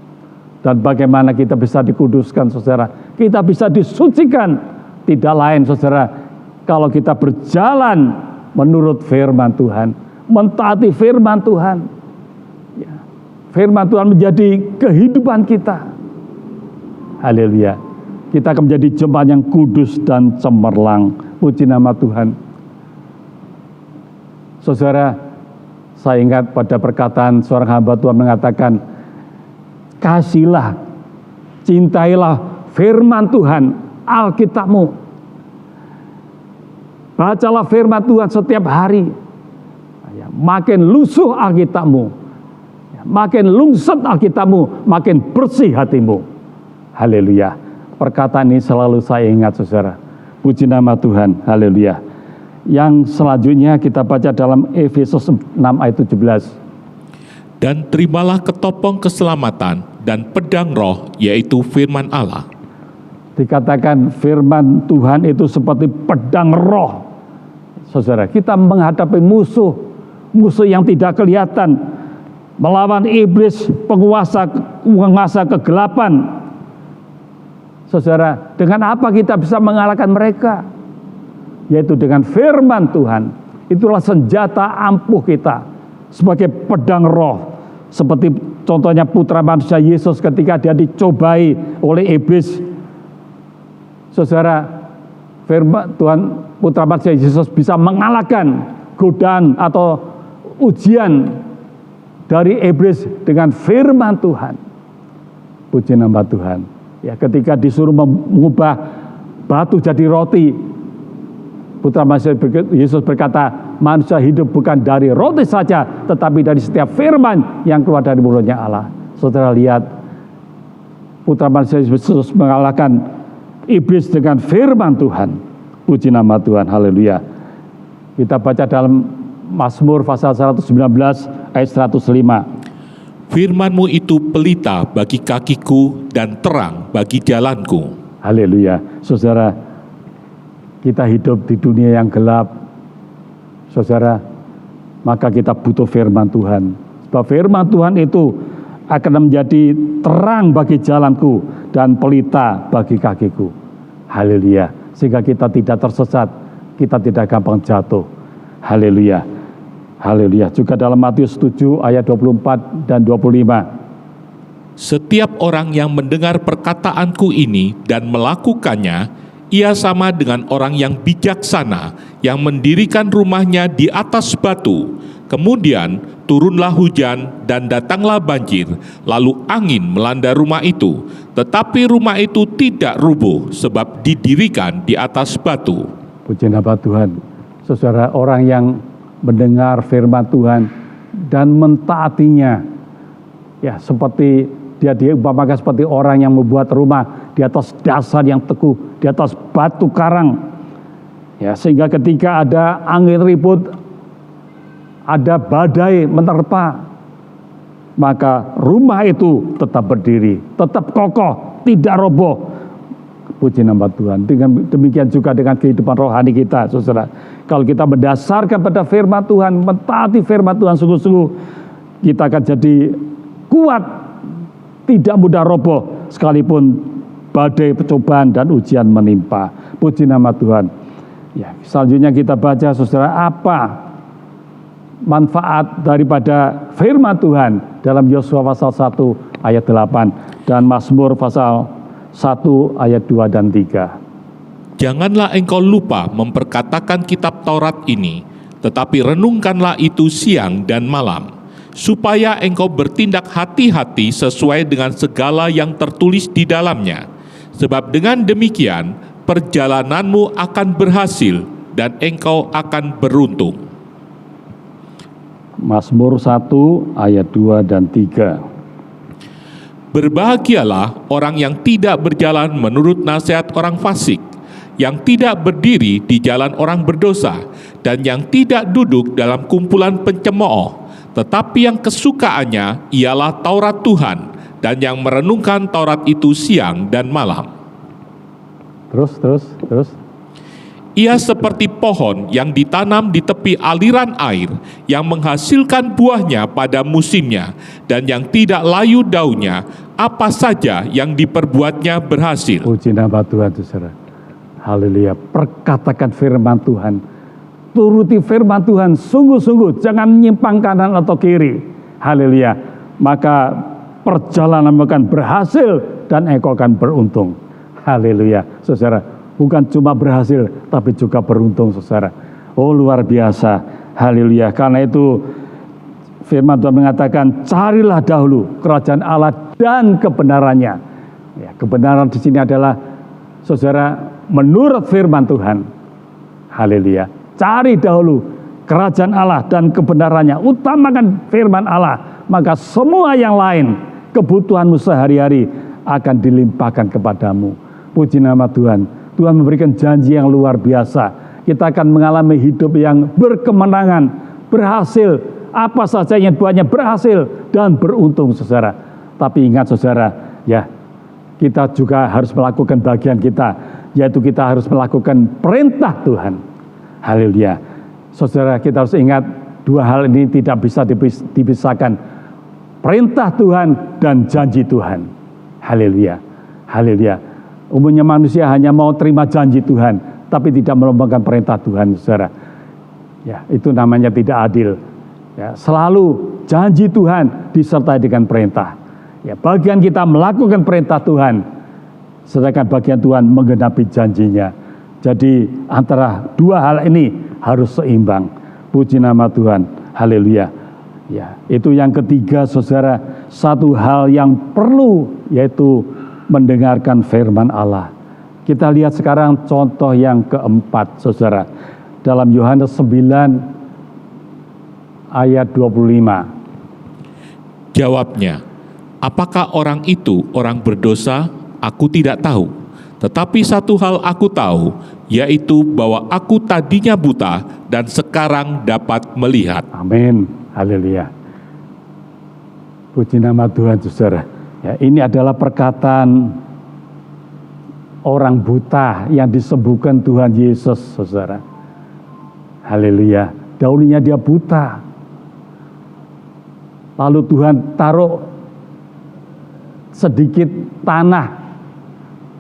Dan bagaimana kita bisa dikuduskan, saudara? Kita bisa disucikan. Tidak lain, saudara, kalau kita berjalan menurut firman Tuhan, mentaati firman Tuhan. Ya. Firman Tuhan menjadi kehidupan kita. Haleluya. Kita akan menjadi jemaat yang kudus dan cemerlang. Puji nama Tuhan. Saudara, saya ingat pada perkataan seorang hamba Tuhan mengatakan, kasihlah, cintailah firman Tuhan, Alkitabmu. Bacalah firman Tuhan setiap hari. Makin lusuh Alkitabmu, makin lungset Alkitabmu, makin bersih hatimu. Haleluya. Perkataan ini selalu saya ingat, saudara. Puji nama Tuhan. Haleluya. Yang selanjutnya kita baca dalam Efesus 6 ayat 17. Dan terimalah ketopong keselamatan dan pedang roh, yaitu firman Allah. Dikatakan firman Tuhan itu seperti pedang roh. Saudara, kita menghadapi musuh yang tidak kelihatan, melawan iblis, penguasa kegelapan. Saudara, dengan apa kita bisa mengalahkan mereka? Yaitu dengan firman Tuhan. Itulah senjata ampuh kita sebagai pedang roh. Seperti contohnya putra manusia Yesus ketika dia dicobai oleh iblis. Saudara, firman Tuhan, putra manusia Yesus bisa mengalahkan godaan atau ujian dari iblis dengan firman Tuhan. Puji nama Tuhan. Ya, ketika disuruh mengubah batu jadi roti, putra manusia Yesus berkata, manusia hidup bukan dari roti saja, tetapi dari setiap firman yang keluar dari mulutnya Allah. Saudara lihat, putra manusia Yesus mengalahkan iblis dengan firman Tuhan. Puji nama Tuhan. Haleluya. Kita baca dalam Mazmur pasal 119 ayat 105. Firman-Mu itu pelita bagi kakiku dan terang bagi jalanku. Haleluya. Saudara, kita hidup di dunia yang gelap. Saudara, maka kita butuh firman Tuhan. Sebab firman Tuhan itu akan menjadi terang bagi jalanku dan pelita bagi kakiku. Haleluya. Sehingga kita tidak tersesat, kita tidak gampang jatuh. Haleluya. Haleluya. Juga dalam Matius 7 ayat 24 dan 25. Setiap orang yang mendengar perkataanku ini dan melakukannya, ia sama dengan orang yang bijaksana yang mendirikan rumahnya di atas batu. Kemudian turunlah hujan dan datanglah banjir, lalu angin melanda rumah itu. Tetapi rumah itu tidak rubuh sebab didirikan di atas batu. Puji nama Tuhan. Saudara, orang yang mendengar firman Tuhan dan mentaatinya, ya seperti dia diumpamakan seperti orang yang membuat rumah di atas dasar yang teguh, di atas batu karang. Ya, sehingga ketika ada angin ribut, ada badai menerpa, maka rumah itu tetap berdiri, tetap kokoh, tidak roboh. Puji nama Tuhan. Dengan demikian juga dengan kehidupan rohani kita, saudara. Kalau kita berdasarkan pada firman Tuhan, mentaati firman Tuhan sungguh-sungguh, kita akan jadi kuat, tidak mudah roboh, sekalipun badai, percobaan, dan ujian menimpa. Puji nama Tuhan. Ya, selanjutnya kita baca, saudara, apa manfaat daripada firman Tuhan dalam Yosua pasal 1 ayat 8 dan Mazmur pasal 1 ayat 2 dan 3. Janganlah engkau lupa memperkatakan kitab Taurat ini, tetapi renungkanlah itu siang dan malam, supaya engkau bertindak hati-hati sesuai dengan segala yang tertulis di dalamnya. Sebab dengan demikian, perjalananmu akan berhasil dan engkau akan beruntung. Mazmur 1 ayat 2 dan 3. Berbahagialah orang yang tidak berjalan menurut nasihat orang fasik, yang tidak berdiri di jalan orang berdosa, dan yang tidak duduk dalam kumpulan pencemooh, tetapi yang kesukaannya ialah Taurat Tuhan, dan yang merenungkan Taurat itu siang dan malam. Terus. Ia seperti pohon yang ditanam di tepi aliran air, yang menghasilkan buahnya pada musimnya, dan yang tidak layu daunnya, apa saja yang diperbuatnya berhasil. Puji nama Tuhan, saudara. Haleluya. Perkatakan firman Tuhan. Turuti firman Tuhan, sungguh-sungguh, jangan menyimpang kanan atau kiri. Haleluya. Maka perjalanan akan berhasil dan engkau akan beruntung. Haleluya. Saudara, bukan cuma berhasil, tapi juga beruntung, saudara. Oh, luar biasa. Haleluya. Karena itu firman Tuhan mengatakan, carilah dahulu kerajaan Allah dan kebenarannya. Ya, kebenaran di sini adalah, saudara, menurut firman Tuhan. Haleluya. Cari dahulu kerajaan Allah dan kebenarannya. Utamakan firman Allah. Maka semua yang lain, kebutuhanmu sehari-hari akan dilimpahkan kepadamu. Puji nama Tuhan. Tuhan memberikan janji yang luar biasa. Kita akan mengalami hidup yang berkemenangan, berhasil. Apa saja yang buatnya berhasil dan beruntung, saudara. Tapi ingat, saudara, ya, kita juga harus melakukan bagian kita, yaitu kita harus melakukan perintah Tuhan. Haleluya. Saudara, kita harus ingat dua hal ini tidak bisa dipisahkan. Perintah Tuhan dan janji Tuhan. Haleluya. Haleluya. Umumnya manusia hanya mau terima janji Tuhan, tapi tidak melambangkan perintah Tuhan, saudara. Ya, itu namanya tidak adil. Ya, selalu janji Tuhan disertai dengan perintah. Ya, bagian kita melakukan perintah Tuhan, sedangkan bagian Tuhan menggenapi janjinya. Jadi antara dua hal ini harus seimbang. Puji nama Tuhan. Haleluya. Ya, itu yang ketiga, saudara. Satu hal yang perlu, yaitu mendengarkan firman Allah. Kita lihat sekarang contoh yang keempat, saudara. Dalam Yohanes 9 ayat 25. Jawabnya, apakah orang itu orang berdosa? Aku tidak tahu. Tetapi satu hal aku tahu, yaitu bahwa aku tadinya buta dan sekarang dapat melihat. Amin. Haleluya. Puji nama Tuhan, saudara. Ya, ini adalah perkataan orang buta yang disembuhkan Tuhan Yesus, saudara. Haleluya. Dahulunya dia buta. Lalu Tuhan taruh sedikit tanah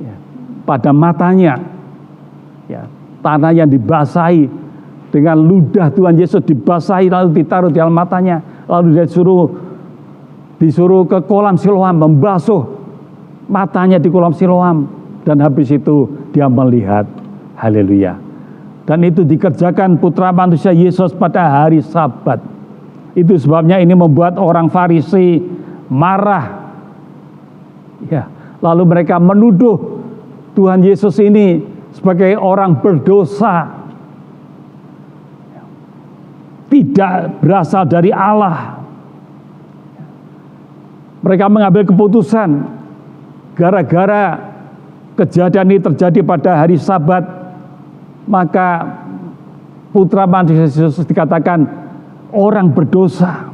ya, pada matanya. Ya, tanah yang dibasahi dengan ludah Tuhan Yesus dibasahi lalu ditaruh di dalam matanya. Lalu dia disuruh ke kolam Siloam membasuh matanya di kolam Siloam, dan habis itu dia melihat. Haleluya. Dan itu dikerjakan Putra Manusia Yesus pada hari Sabat. Itu sebabnya ini membuat orang Farisi marah. Ya, lalu mereka menuduh Tuhan Yesus ini sebagai orang berdosa, tidak berasal dari Allah. Mereka mengambil keputusan gara-gara kejadian ini terjadi pada hari Sabat, maka Putra Manusia Yesus dikatakan orang berdosa.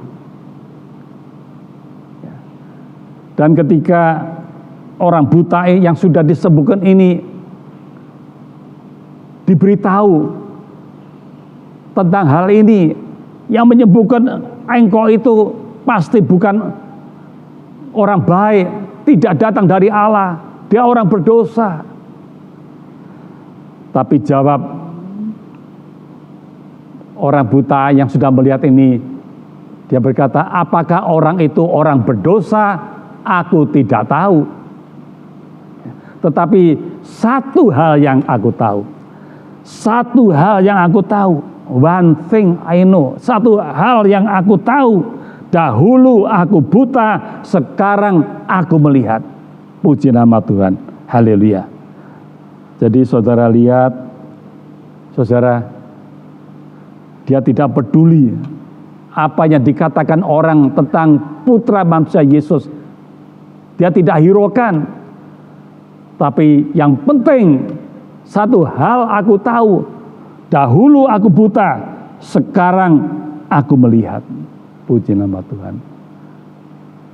Dan ketika orang buta yang sudah disembuhkan ini diberitahu tentang hal ini, yang menyembuhkan engkau itu pasti bukan orang baik, tidak datang dari Allah, dia orang berdosa. Tapi jawab orang buta yang sudah melihat ini, dia berkata, apakah orang itu orang berdosa? Aku tidak tahu. Tetapi satu hal yang aku tahu, one thing I know, satu hal yang aku tahu, dahulu aku buta, sekarang aku melihat. Puji nama Tuhan. Haleluya. Jadi saudara lihat, saudara, dia tidak peduli apa yang dikatakan orang tentang putra manusia Yesus. Dia tidak hiraukan. Tapi yang penting, satu hal aku tahu, dahulu aku buta, sekarang aku melihat. Puji nama Tuhan.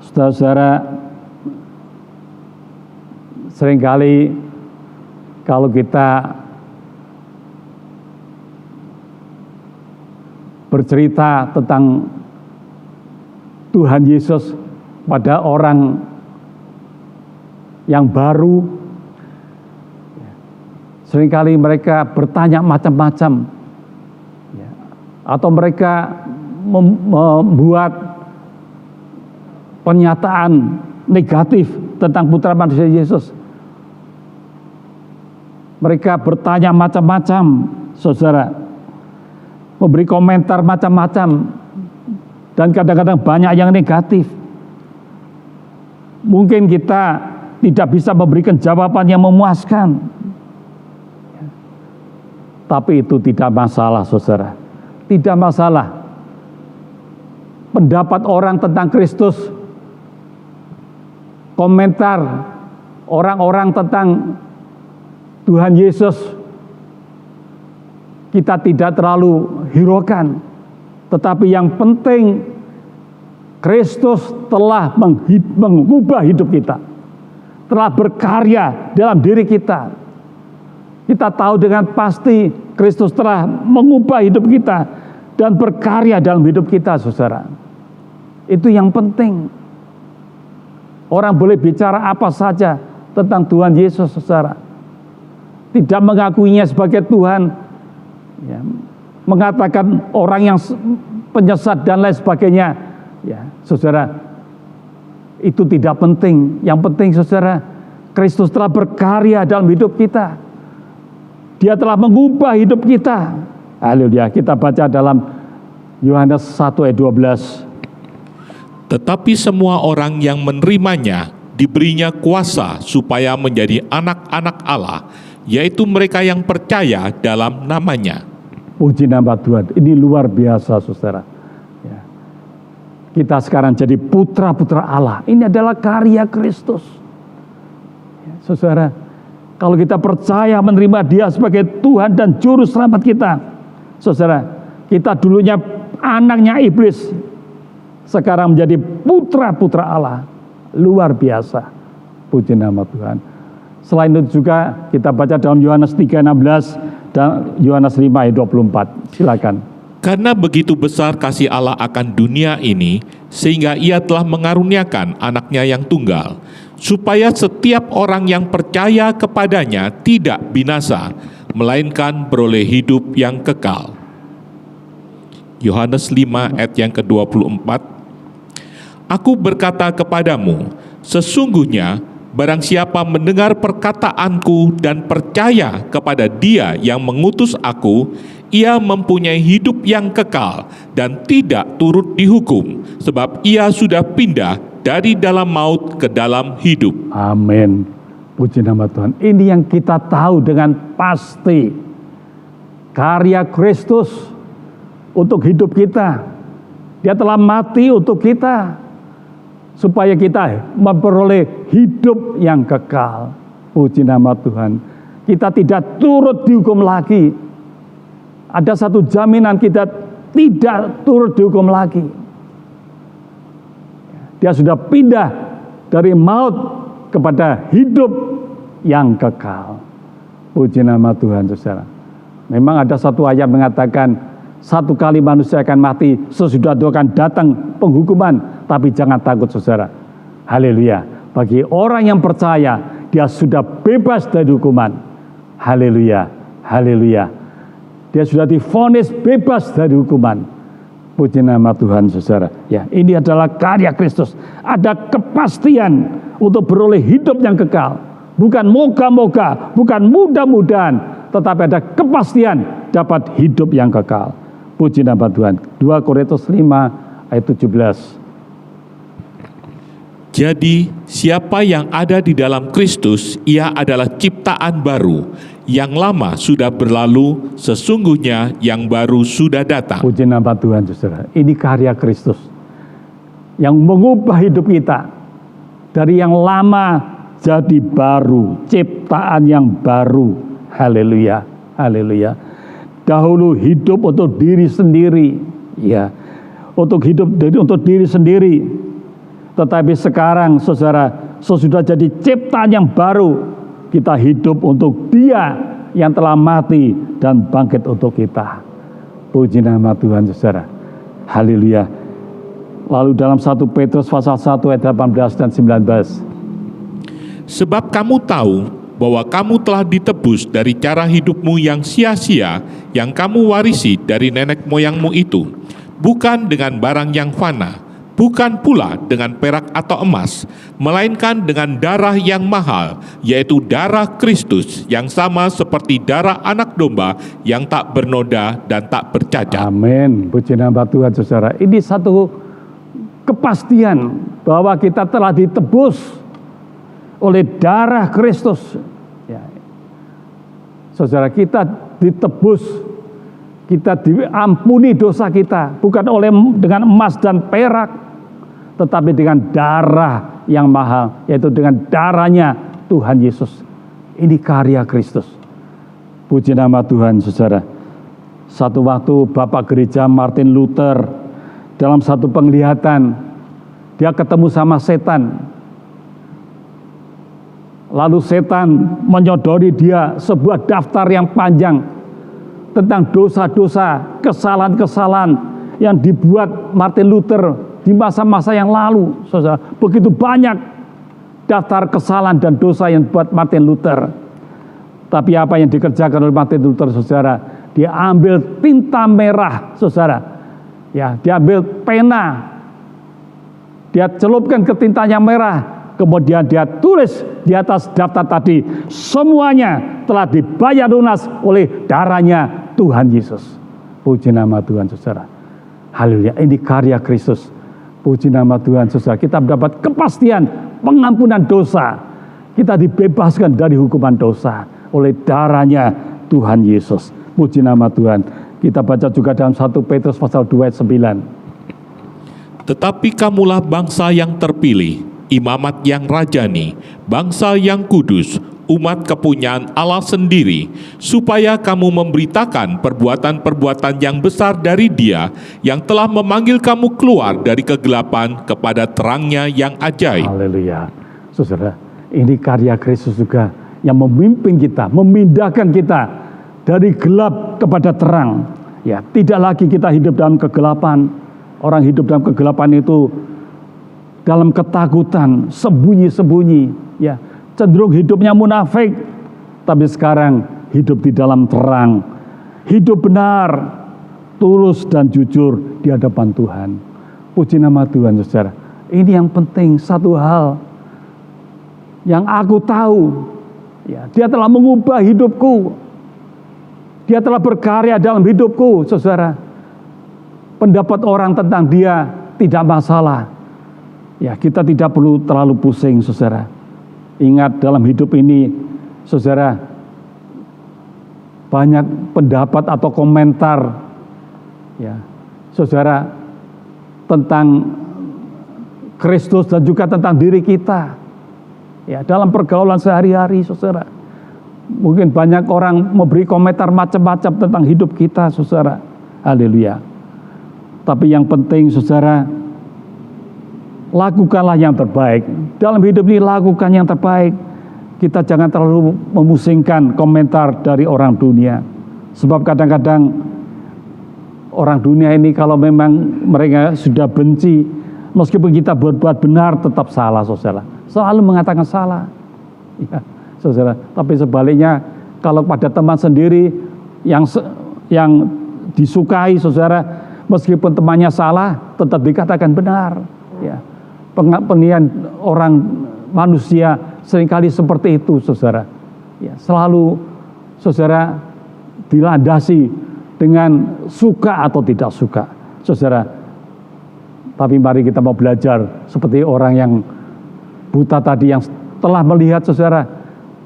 Saudara-saudara, seringkali kalau kita bercerita tentang Tuhan Yesus pada orang yang baru, seringkali mereka bertanya macam-macam, atau mereka membuat pernyataan negatif tentang putra manusia Yesus. Mereka bertanya macam-macam, saudara, memberi komentar macam-macam, dan kadang-kadang banyak yang negatif. Mungkin kita tidak bisa memberikan jawaban yang memuaskan, tapi itu tidak masalah, saudara. Tidak masalah. Pendapat orang tentang Kristus, komentar orang-orang tentang Tuhan Yesus, kita tidak terlalu hiraukan. Tetapi yang penting, Kristus telah mengubah hidup kita, telah berkarya dalam diri kita. Kita tahu dengan pasti Kristus telah mengubah hidup kita dan berkarya dalam hidup kita, saudara. Itu yang penting. Orang boleh bicara apa saja tentang Tuhan Yesus, saudara. Tidak mengakuinya sebagai Tuhan, ya, mengatakan orang yang penyesat dan lain sebagainya, ya, saudara, itu tidak penting. Yang penting, saudara, Kristus telah berkarya dalam hidup kita. Dia telah mengubah hidup kita. Haleluya. Kita baca dalam Yohanes 1 ayat 12. Tetapi semua orang yang menerimanya diberinya kuasa supaya menjadi anak-anak Allah, yaitu mereka yang percaya dalam namanya. Puji nama Tuhan. Ini luar biasa, saudara. Ya. Kita sekarang jadi putra-putra Allah. Ini adalah karya Kristus. Ya, saudara, kalau kita percaya menerima Dia sebagai Tuhan dan Juru Selamat kita, saudara, kita dulunya anaknya iblis, sekarang menjadi putra-putra Allah. Luar biasa. Puji nama Tuhan. Selain itu juga kita baca dalam Yohanes 3:16 dan Yohanes 5 ayat 24. Silakan. Karena begitu besar kasih Allah akan dunia ini, sehingga Ia telah mengaruniakan anaknya yang tunggal, supaya setiap orang yang percaya kepadanya tidak binasa, melainkan beroleh hidup yang kekal. Yohanes 5 ayat yang ke-24. Aku berkata kepadamu, sesungguhnya barang siapa mendengar perkataanku dan percaya kepada Dia yang mengutus aku, ia mempunyai hidup yang kekal dan tidak turut dihukum, sebab ia sudah pindah dari dalam maut ke dalam hidup. Amin. Puji nama Tuhan. Ini yang kita tahu dengan pasti. Karya Kristus untuk hidup kita. Dia telah mati untuk kita, supaya kita memperoleh hidup yang kekal. Puji nama Tuhan. Kita tidak turut dihukum lagi. Ada satu jaminan kita tidak turut dihukum lagi. Dia sudah pindah dari maut kepada hidup yang kekal. Puji nama Tuhan, saudara. Memang ada satu ayat mengatakan, satu kali manusia akan mati, sesudah itu akan datang penghukuman. Tapi jangan takut, saudara. Haleluya. Bagi orang yang percaya, dia sudah bebas dari hukuman. Haleluya. Haleluya. Dia sudah divonis bebas dari hukuman. Puji nama Tuhan, saudara. Ya, ini adalah karya Kristus. Ada kepastian untuk beroleh hidup yang kekal. Bukan moga-moga, bukan mudah-mudahan, tetapi ada kepastian dapat hidup yang kekal. Puji nama Tuhan. 2 Korintus 5 ayat 17. Jadi, siapa yang ada di dalam Kristus, ia adalah ciptaan baru. Yang lama sudah berlalu, sesungguhnya yang baru sudah datang. Puji nama Tuhan, saudara. Ini karya Kristus yang mengubah hidup kita dari yang lama jadi baru, ciptaan yang baru. Haleluya, haleluya. Dahulu hidup untuk diri sendiri, ya, untuk diri sendiri. Tetapi sekarang, saudara, sesudah jadi ciptaan yang baru, kita hidup untuk Dia yang telah mati dan bangkit untuk kita. Puji nama Tuhan, saudara. Haleluya. Lalu dalam 1 Petrus pasal 1 ayat 18 dan 19. Sebab kamu tahu bahwa kamu telah ditebus dari cara hidupmu yang sia-sia, yang kamu warisi dari nenek moyangmu itu, bukan dengan barang yang fana, bukan pula dengan perak atau emas, melainkan dengan darah yang mahal, yaitu darah Kristus, yang sama seperti darah anak domba yang tak bernoda dan tak bercacat. Amin. Puji nama Tuhan, saudara. Ini satu kepastian bahwa kita telah ditebus oleh darah Kristus. Ya. Saudara, kita ditebus, kita diampuni dosa kita, bukan dengan emas dan perak, tetapi dengan darah yang mahal, yaitu dengan darahnya Tuhan Yesus. Ini karya Kristus. Puji nama Tuhan, saudara. Satu waktu Bapak Gereja Martin Luther dalam satu penglihatan, dia ketemu sama setan. Lalu setan menyodori dia sebuah daftar yang panjang tentang dosa-dosa, kesalahan-kesalahan yang dibuat Martin Luther di masa-masa yang lalu, saudara. Begitu banyak daftar kesalahan dan dosa yang buat Martin Luther. Tapi apa yang dikerjakan oleh Martin Luther, saudara? Dia ambil tinta merah, saudara. Ya, dia ambil pena, dia celupkan ke tintanya merah. Kemudian dia tulis di atas daftar tadi, semuanya telah dibayar lunas oleh darahnya Tuhan Yesus. Puji nama Tuhan, saudara. Haleluya, ini karya Kristus. Puji nama Tuhan, saudara. Kita mendapat kepastian pengampunan dosa. Kita dibebaskan dari hukuman dosa oleh darahnya Tuhan Yesus. Puji nama Tuhan. Kita baca juga dalam 1 Petrus pasal 2 ayat 9. Tetapi kamulah bangsa yang terpilih, imamat yang rajani, bangsa yang kudus, umat kepunyaan Allah sendiri, supaya kamu memberitakan perbuatan-perbuatan yang besar dari Dia yang telah memanggil kamu keluar dari kegelapan kepada terangnya yang ajaib. Haleluya. Saudara, ini karya Kristus juga yang memimpin kita, memindahkan kita dari gelap kepada terang. Ya, tidak lagi kita hidup dalam kegelapan. Orang hidup dalam kegelapan itu dalam ketakutan, sembunyi-sembunyi, ya, cenderung hidupnya munafik. Tapi sekarang hidup di dalam terang, hidup benar, tulus dan jujur di hadapan Tuhan. Puji nama Tuhan, saudara. Ini yang penting, satu hal yang aku tahu, ya, Dia telah mengubah hidupku, Dia telah berkarya dalam hidupku, saudara. Pendapat orang tentang Dia tidak masalah. Ya, kita tidak perlu terlalu pusing, saudara. Ingat, dalam hidup ini, saudara, banyak pendapat atau komentar, ya, saudara, tentang Kristus dan juga tentang diri kita. Ya, dalam pergaulan sehari-hari, saudara. Mungkin banyak orang memberi komentar macam-macam tentang hidup kita, saudara. Haleluya. Tapi yang penting, saudara, lakukanlah yang terbaik. Dalam hidup ini lakukan yang terbaik. Kita jangan terlalu memusingkan komentar dari orang dunia. Sebab kadang-kadang orang dunia ini kalau memang mereka sudah benci, meskipun kita berbuat benar tetap salah, saudara. Selalu mengatakan salah. Ya, saudara. Tapi sebaliknya kalau pada teman sendiri yang disukai, saudara, meskipun temannya salah tetap dikatakan benar. Ya. Penilaian orang manusia seringkali seperti itu, saudara. Ya, selalu, saudara, dilandasi dengan suka atau tidak suka, saudara. Tapi mari kita mau belajar seperti orang yang buta tadi yang telah melihat, saudara.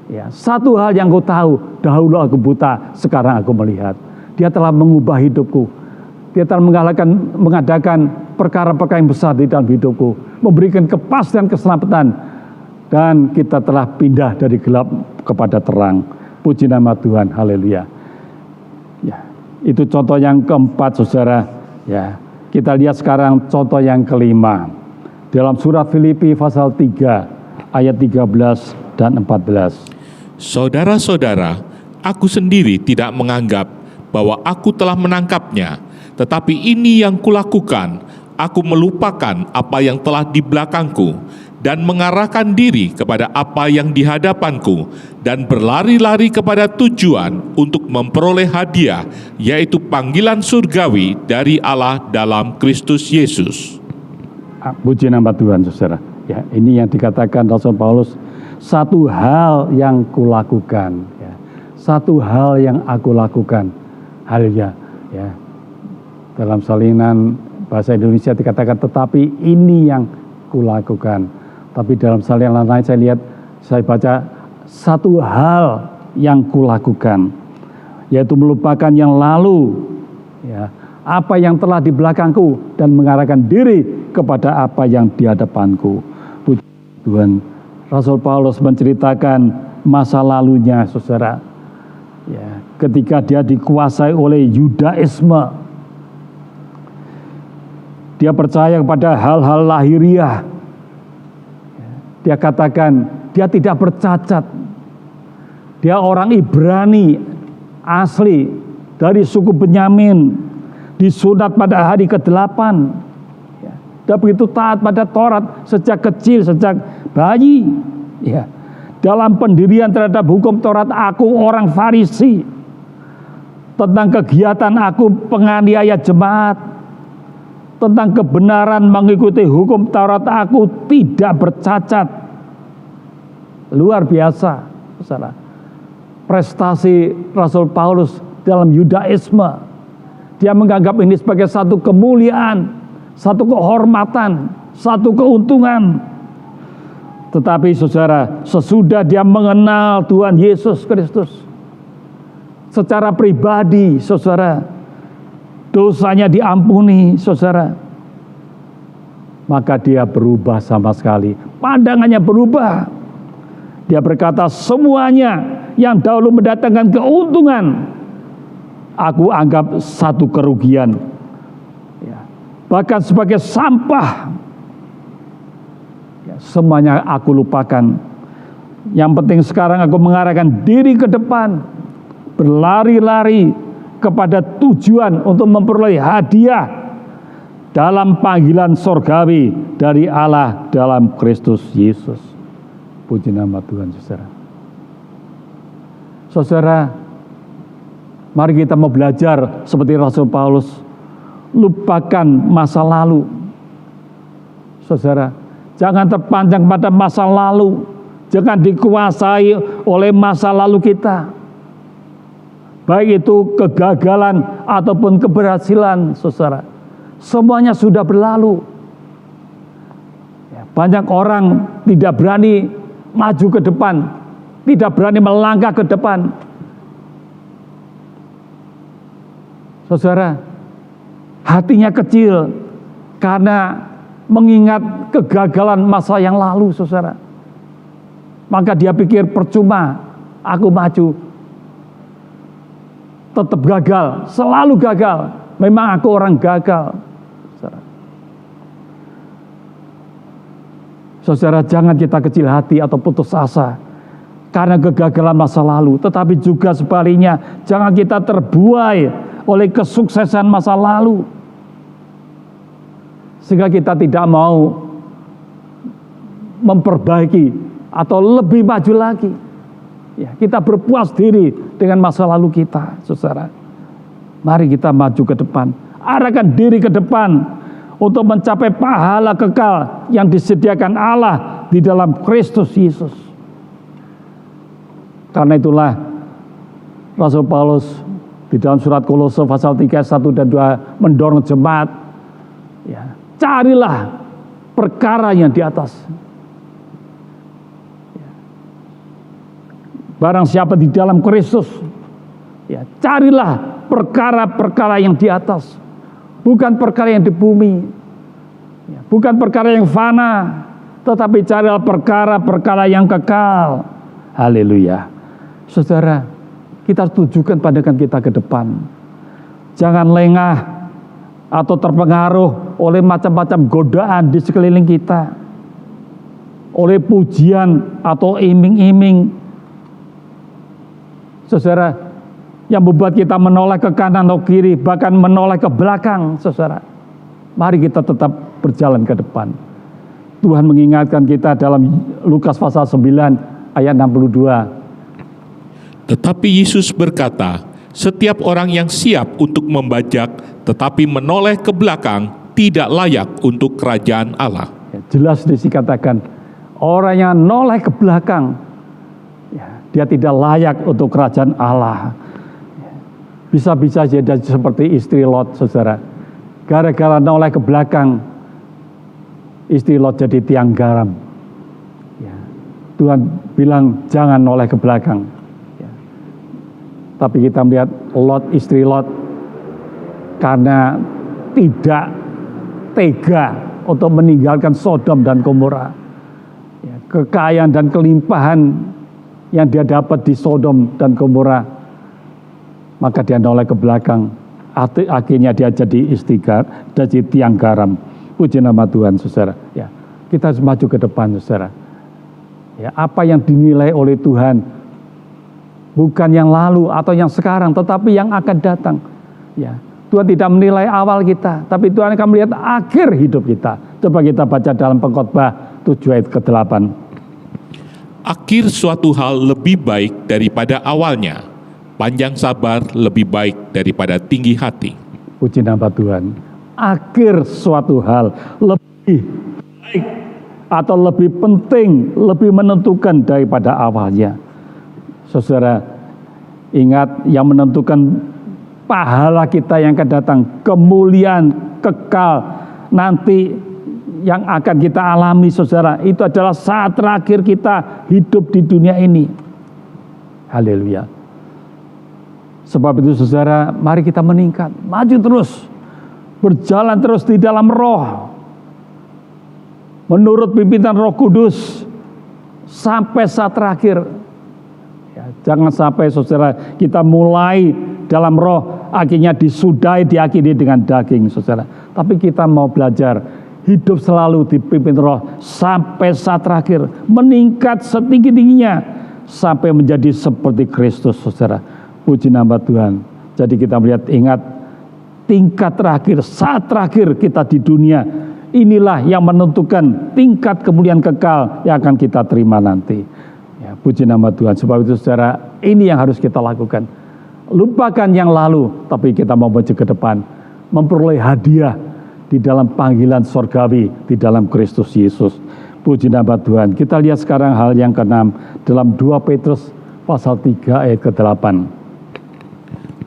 Ya, satu hal yang kau tahu, dahulu aku buta, sekarang aku melihat. Dia telah mengubah hidupku. Dia telah mengadakan perkara-perkara yang besar di dalam hidupku, memberikan kepastian keselamatan, dan kita telah pindah dari gelap kepada terang. Puji nama Tuhan, haleluya. Ya, itu contoh yang keempat, saudara. Ya, kita lihat sekarang contoh yang kelima. Dalam surat Filipi pasal 3 ayat 13 dan 14. Saudara-saudara, aku sendiri tidak menganggap bahwa aku telah menangkapnya, tetapi ini yang kulakukan, aku melupakan apa yang telah di belakangku, dan mengarahkan diri kepada apa yang di hadapanku, dan berlari-lari kepada tujuan untuk memperoleh hadiah, yaitu panggilan surgawi dari Allah dalam Kristus Yesus. Puji nama Tuhan, saudara. Ya, ini yang dikatakan Rasul Paulus, satu hal yang kulakukan, ya. Satu hal yang aku lakukan. Haleluya, ya. Dalam salinan bahasa Indonesia dikatakan tetapi ini yang kulakukan. Tapi dalam salinan lain saya baca satu hal yang kulakukan, yaitu melupakan yang lalu, ya, apa yang telah di belakangku, dan mengarahkan diri kepada apa yang di hadapanku. Puji Tuhan. Rasul Paulus menceritakan masa lalunya, saudara. Ya, ketika dia dikuasai oleh Yudaisme, dia percaya kepada hal-hal lahiriah. Dia katakan dia tidak bercacat. Dia orang Ibrani asli dari suku Benyamin, disunat pada hari ke-8. Dia begitu taat pada Taurat sejak kecil, sejak bayi. Ya. Dalam pendirian terhadap hukum Taurat, aku orang Farisi. Tentang kegiatan aku penganiaya jemaat. Tentang kebenaran mengikuti hukum Taurat, aku tidak bercacat. Luar biasa, saudara. Prestasi Rasul Paulus dalam Yudaisme. Dia menganggap ini sebagai satu kemuliaan, satu kehormatan, satu keuntungan. Tetapi saudara, sesudah dia mengenal Tuhan Yesus Kristus secara pribadi, saudara, dosanya diampuni, saudara, maka dia berubah sama sekali. Pandangannya berubah. Dia berkata, semuanya yang dahulu mendatangkan keuntungan, aku anggap satu kerugian. Bahkan sebagai sampah, ya, semuanya aku lupakan. Yang penting sekarang aku mengarahkan diri ke depan, berlari-lari kepada tujuan untuk memperoleh hadiah dalam panggilan sorgawi dari Allah dalam Kristus Yesus. Puji nama Tuhan, saudara. Saudara, mari kita mau belajar seperti Rasul Paulus. Lupakan masa lalu. Saudara, jangan terpanjang pada masa lalu. Jangan dikuasai oleh masa lalu kita. Baik itu kegagalan ataupun keberhasilan, saudara. Semuanya sudah berlalu. Banyak orang tidak berani maju ke depan. Tidak berani melangkah ke depan. Saudara, hatinya kecil karena mengingat kegagalan masa yang lalu, saudara. Maka dia pikir percuma aku maju. Tetap gagal, selalu gagal. Memang aku orang gagal. Saudara, jangan kita kecil hati atau putus asa karena kegagalan masa lalu. Tetapi juga sebaliknya, jangan kita terbuai oleh kesuksesan masa lalu, sehingga kita tidak mau memperbaiki atau lebih maju lagi. Ya, kita berpuas diri dengan masa lalu kita, saudara. Mari kita maju ke depan, arahkan diri ke depan untuk mencapai pahala kekal yang disediakan Allah di dalam Kristus Yesus. Karena itulah Rasul Paulus di dalam surat Kolose pasal 3 1 dan 2 mendorong jemaat, ya, carilah perkara yang di atas. Barang siapa di dalam Kristus, ya, carilah perkara-perkara yang di atas, bukan perkara yang di bumi, ya, bukan perkara yang fana, tetapi carilah perkara-perkara yang kekal. Haleluya. Saudara, kita tujukan pandangan kita ke depan. Jangan lengah atau terpengaruh oleh macam-macam godaan di sekeliling kita, oleh pujian atau iming-iming. Saudara, yang membuat kita menoleh ke kanan atau kiri, bahkan menoleh ke belakang, saudara. Mari kita tetap berjalan ke depan. Tuhan mengingatkan kita dalam Lukas pasal 9 ayat 62. Tetapi Yesus berkata, setiap orang yang siap untuk membajak tetapi menoleh ke belakang tidak layak untuk kerajaan Allah. Ya, jelas dikatakan, orang yang noleh ke belakang, ya, dia tidak layak untuk kerajaan Allah. Bisa-bisa jadi seperti istri Lot, saudara. Gara-gara noleh ke belakang, istri Lot jadi tiang garam. Ya. Tuhan bilang jangan noleh ke belakang. Ya. Tapi kita melihat Lot, istri Lot, karena tidak tega untuk meninggalkan Sodom dan Gomora. Ya, kekayaan dan kelimpahan yang dia dapat di Sodom dan Gomora, maka dia noleh ke belakang. Akhirnya dia jadi jadi tiang garam. Puji nama Tuhan, saudara. Ya, kita harus maju ke depan, saudara. Ya, apa yang dinilai oleh Tuhan bukan yang lalu atau yang sekarang, tetapi yang akan datang. Ya, Tuhan tidak menilai awal kita, tapi Tuhan akan melihat akhir hidup kita. Coba kita baca dalam Pengkhotbah 7 ayat ke-8. Akhir suatu hal lebih baik daripada awalnya. Panjang sabar lebih baik daripada tinggi hati. Puji nama Tuhan. Akhir suatu hal lebih baik atau lebih penting, lebih menentukan daripada awalnya. Saudara, ingat yang menentukan pahala kita yang akan datang, kemuliaan kekal nanti yang akan kita alami, saudara, itu adalah saat terakhir kita hidup di dunia ini. Haleluya. Sebab itu, saudara, mari kita meningkat, maju terus, berjalan terus di dalam roh, menurut pimpinan Roh Kudus sampai saat terakhir. Ya, jangan sampai, saudara, kita mulai dalam roh, akhirnya disudahi, diakhiri dengan daging, saudara. Tapi kita mau belajar hidup selalu dipimpin roh sampai saat terakhir, meningkat setinggi-tingginya sampai menjadi seperti Kristus, saudara. Puji nama Tuhan. Jadi kita melihat, ingat, tingkat terakhir, saat terakhir kita di dunia, inilah yang menentukan tingkat kemuliaan kekal yang akan kita terima nanti. Ya, puji nama Tuhan. Sebab itu, saudara, ini yang harus kita lakukan. Lupakan yang lalu, tapi kita mau maju ke depan, memperoleh hadiah di dalam panggilan sorgawi di dalam Kristus Yesus. Puji nama Tuhan. Kita lihat sekarang hal yang ke-6 dalam 2 Petrus pasal 3 ayat ke-8.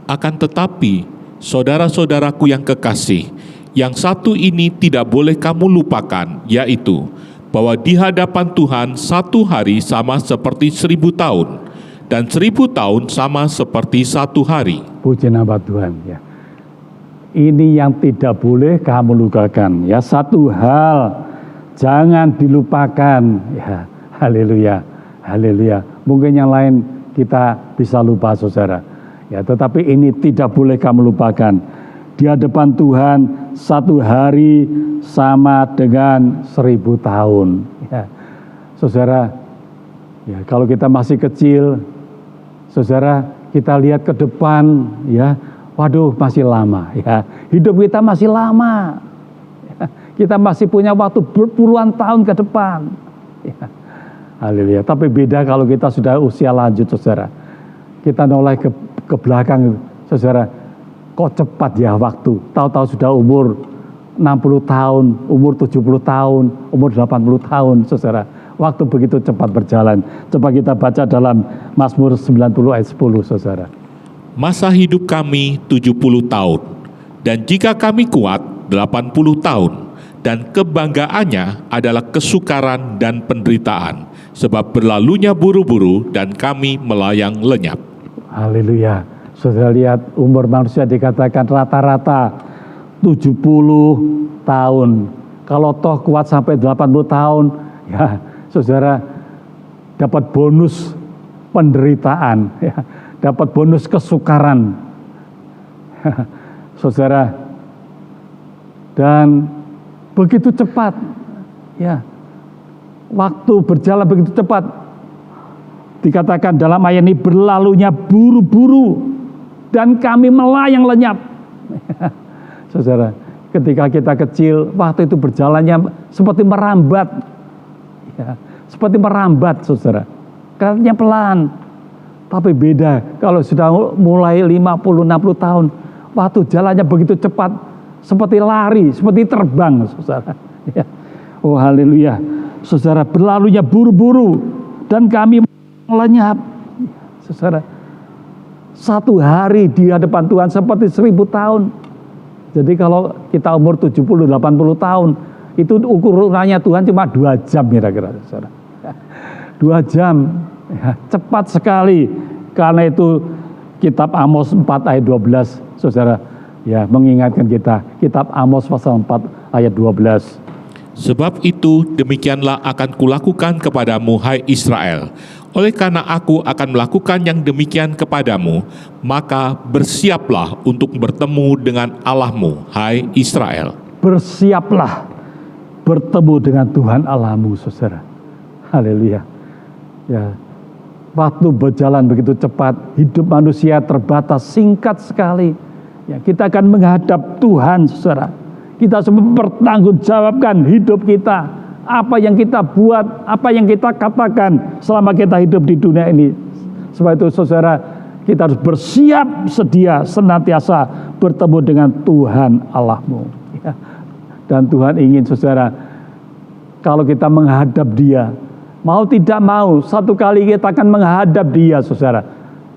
Akan tetapi, saudara-saudaraku yang kekasih, yang satu ini tidak boleh kamu lupakan, yaitu bahwa di hadapan Tuhan satu hari sama seperti 1000 tahun, dan 1000 tahun sama seperti satu hari. Puji nama Tuhan. Ya. Ini yang tidak boleh kamu lupakan. Ya, satu hal jangan dilupakan. Ya, haleluya, haleluya. Mungkin yang lain kita bisa lupa, saudara. Ya, tetapi ini tidak boleh kamu lupakan. Di hadapan Tuhan satu hari sama dengan 1000 tahun. Ya, saudara. Ya, kalau kita masih kecil, saudara, kita lihat ke depan, ya, waduh, masih lama, ya. Hidup kita masih lama. Ya, kita masih punya waktu berpuluhan tahun ke depan. Ya. Haleluya. Tapi beda kalau kita sudah usia lanjut, saudara. Kita noleh ke belakang, saudara. Kok cepat ya waktu. Tahu-tahu sudah umur 60 tahun, umur 70 tahun, umur 80 tahun, saudara. Waktu begitu cepat berjalan. Coba kita baca dalam Mazmur 90 ayat 10, saudara. Masa hidup kami 70 tahun, dan jika kami kuat 80 tahun, dan kebanggaannya adalah kesukaran dan penderitaan, sebab berlalunya buru-buru dan kami melayang lenyap. Haleluya. Saudara lihat umur manusia dikatakan rata-rata 70 tahun. Kalau toh kuat sampai 80 tahun, ya saudara dapat bonus penderitaan, ya, dapat bonus kesukaran. Saudara, dan begitu cepat, ya, waktu berjalan begitu cepat. Dikatakan dalam ayat ini berlalunya buru-buru dan kami melayang lenyap. Saudara, ketika kita kecil, waktu itu berjalannya seperti merambat, ya, seperti merambat, saudara. Katanya pelan, tapi beda kalau sudah mulai 50-60 tahun, waktu jalannya begitu cepat, seperti lari, seperti terbang, saudara. Ya. Oh haleluya, saudara, berlalunya buru-buru dan kami lenyap, saudara. Satu hari di hadapan Tuhan seperti 1000 tahun. Jadi kalau kita umur 70-80 tahun, itu ukurannya Tuhan cuma 2 jam kira-kira, saudara. 2 jam, ya, cepat sekali. Karena itu kitab Amos 4 ayat 12, saudara, ya, mengingatkan kita, kitab Amos pasal 4 ayat 12. Sebab itu demikianlah akan kulakukan kepadamu, hai Israel. Oleh karena aku akan melakukan yang demikian kepadamu, maka bersiaplah untuk bertemu dengan Allahmu, hai Israel. Bersiaplah bertemu dengan Tuhan Allahmu, saudara. Haleluya. Ya, waktu berjalan begitu cepat, hidup manusia terbatas, singkat sekali. Ya, kita akan menghadap Tuhan, saudara. Kita semua bertanggungjawabkan hidup kita, apa yang kita buat, apa yang kita katakan selama kita hidup di dunia ini. Sebab itu, saudara, kita harus bersiap sedia senantiasa bertemu dengan Tuhan Allahmu. Ya. Dan Tuhan ingin, saudara, kalau kita menghadap Dia, mau tidak mau, satu kali kita akan menghadap Dia, saudara.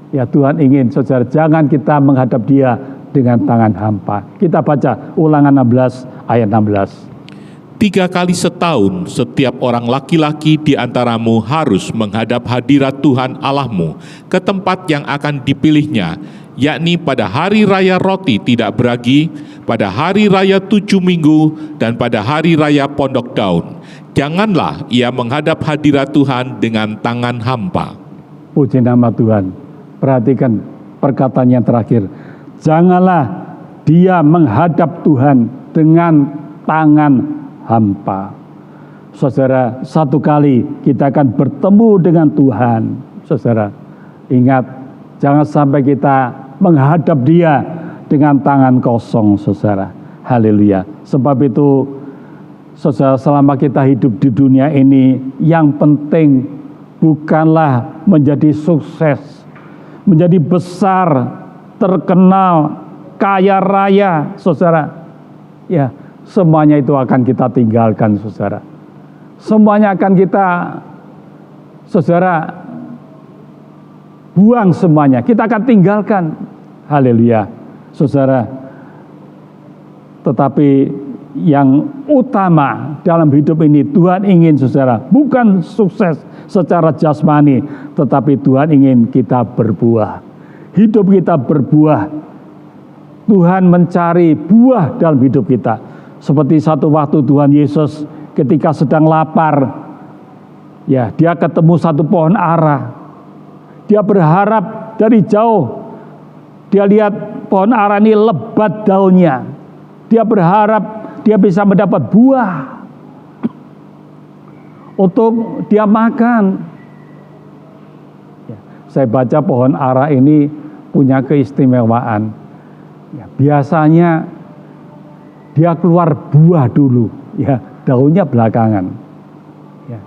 Ya, Tuhan ingin, saudara, jangan kita menghadap Dia dengan tangan hampa. Kita baca Ulangan 16 ayat 16. 3 kali setahun setiap orang laki-laki di antaramu harus menghadap hadirat Tuhan Allahmu ke tempat yang akan dipilihnya, yakni pada hari raya roti tidak beragi, pada hari raya 7 minggu, dan pada hari raya pondok daun. Janganlah ia menghadap hadirat Tuhan dengan tangan hampa. Puji nama Tuhan. Perhatikan perkataan yang terakhir. Janganlah dia menghadap Tuhan dengan tangan hampa. Saudara, satu kali kita akan bertemu dengan Tuhan. Saudara, ingat, jangan sampai kita menghadap Dia dengan tangan kosong, saudara. Haleluya. Sebab itu, saudara, selama kita hidup di dunia ini, yang penting bukanlah menjadi sukses, menjadi besar, terkenal, kaya raya, saudara. Ya, semuanya itu akan kita tinggalkan, saudara. Semuanya akan kita, saudara, buang semuanya. Kita akan tinggalkan. Haleluya, saudara. Tetapi yang utama dalam hidup ini, Tuhan ingin, saudara, bukan sukses secara jasmani, tetapi Tuhan ingin kita berbuah. Hidup kita berbuah. Tuhan mencari buah dalam hidup kita. Seperti satu waktu Tuhan Yesus ketika sedang lapar, ya, Dia ketemu satu pohon ara. Dia berharap dari jauh. Dia lihat pohon ara ini lebat daunnya. Dia berharap dia bisa mendapat buah untuk dia makan. Ya, saya baca pohon ara ini punya keistimewaan. Ya, biasanya dia keluar buah dulu, ya, daunnya belakangan. Ya.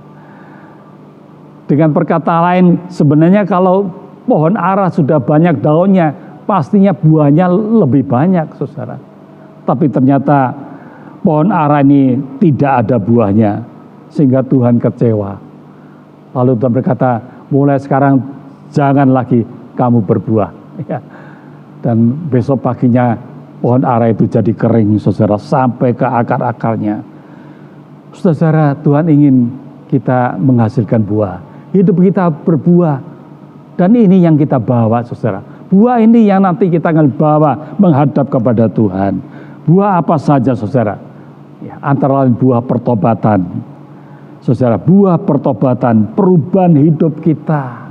Dengan perkataan lain, sebenarnya kalau pohon ara sudah banyak daunnya, pastinya buahnya lebih banyak, saudara. Tapi ternyata pohon ara ini tidak ada buahnya, sehingga Tuhan kecewa. Lalu Tuhan berkata, mulai sekarang jangan lagi kamu berbuah. Ya. Dan besok paginya pohon ara itu jadi kering, saudara, sampai ke akar-akarnya. Saudara, Tuhan ingin kita menghasilkan buah. Hidup kita berbuah. Dan ini yang kita bawa, saudara. Buah ini yang nanti kita akan bawa menghadap kepada Tuhan. Buah apa saja, saudara? Ya, antara lain buah pertobatan. Saudara, buah pertobatan, perubahan hidup kita.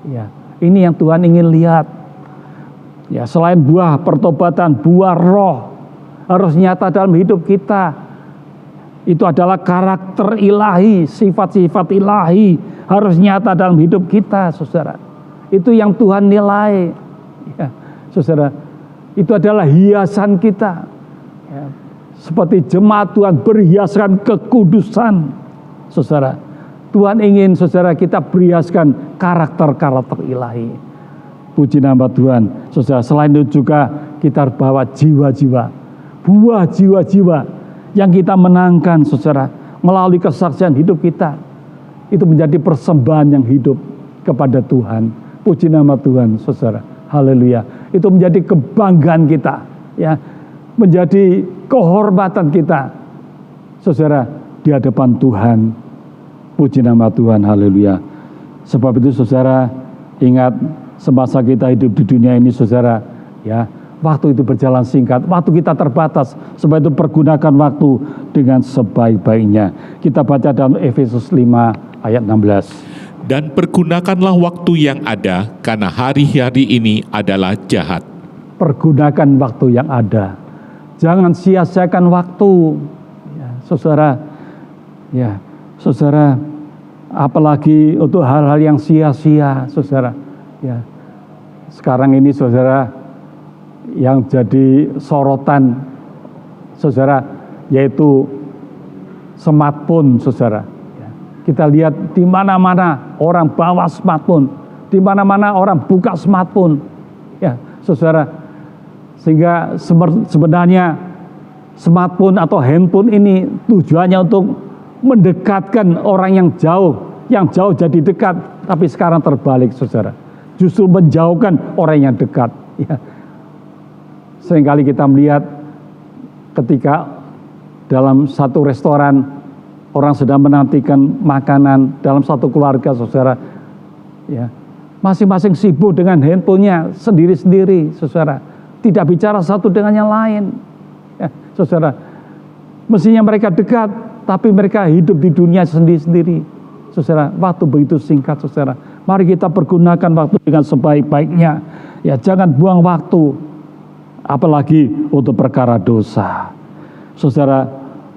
Ya, ini yang Tuhan ingin lihat. Ya, selain buah pertobatan, buah roh harus nyata dalam hidup kita. Itu adalah karakter ilahi, sifat-sifat ilahi harus nyata dalam hidup kita, saudara. Itu yang Tuhan nilai, ya, saudara. Itu adalah hiasan kita. Ya, seperti jemaat Tuhan berhiaskan kekudusan, saudara. Tuhan ingin, saudara, kita berhiaskan karakter-karakter ilahi. Puji nama Tuhan, saudara. Selain itu juga kita harus bawa jiwa-jiwa, buah jiwa-jiwa yang kita menangkan, saudara, melalui kesaksian hidup kita. Itu menjadi persembahan yang hidup kepada Tuhan. Puji nama Tuhan, saudara. Haleluya. Itu menjadi kebanggaan kita, ya, menjadi kehormatan kita, saudara, di hadapan Tuhan. Puji nama Tuhan, haleluya. Sebab itu, saudara, ingat semasa kita hidup di dunia ini, saudara, ya, waktu itu berjalan singkat, waktu kita terbatas. Sebab itu pergunakan waktu dengan sebaik-baiknya. Kita baca dalam Efesus 5 ayat 16. Dan pergunakanlah waktu yang ada, karena hari-hari ini adalah jahat. Pergunakan waktu yang ada. Jangan sia-siakan waktu. Ya, saudara, ya, saudara, apalagi untuk hal-hal yang sia-sia, saudara. Ya, sekarang ini, saudara, yang jadi sorotan, saudara, yaitu smartphone, saudara. Ya, kita lihat di mana-mana orang bawa smartphone, di mana-mana orang buka smartphone, ya, saudara. Sehingga sebenarnya smartphone atau handphone ini tujuannya untuk mendekatkan orang yang jauh jadi dekat, tapi sekarang terbalik, saudara. Justru menjauhkan orang yang dekat. Ya. Seringkali kita melihat ketika dalam satu restoran orang sedang menantikan makanan dalam satu keluarga, saudara, ya, masing-masing sibuk dengan handphonenya sendiri-sendiri, saudara, tidak bicara satu dengan yang lain, ya, saudara. Mestinya mereka dekat, tapi mereka hidup di dunia sendiri-sendiri, saudara. Waktu begitu singkat, saudara. Mari kita pergunakan waktu dengan sebaik-baiknya, ya, jangan buang waktu. Apalagi untuk perkara dosa. Saudara,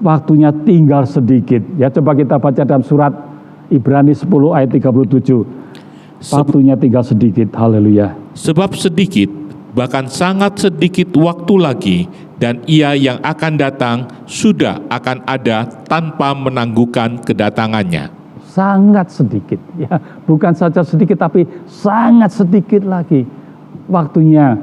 waktunya tinggal sedikit. Ya, coba kita baca dalam surat Ibrani 10 ayat 37. Waktunya tinggal sedikit. Haleluya. Sebab sedikit, bahkan sangat sedikit waktu lagi, dan Ia yang akan datang sudah akan ada tanpa menangguhkan kedatangannya. Sangat sedikit, ya, bukan saja sedikit, tapi sangat sedikit lagi waktunya.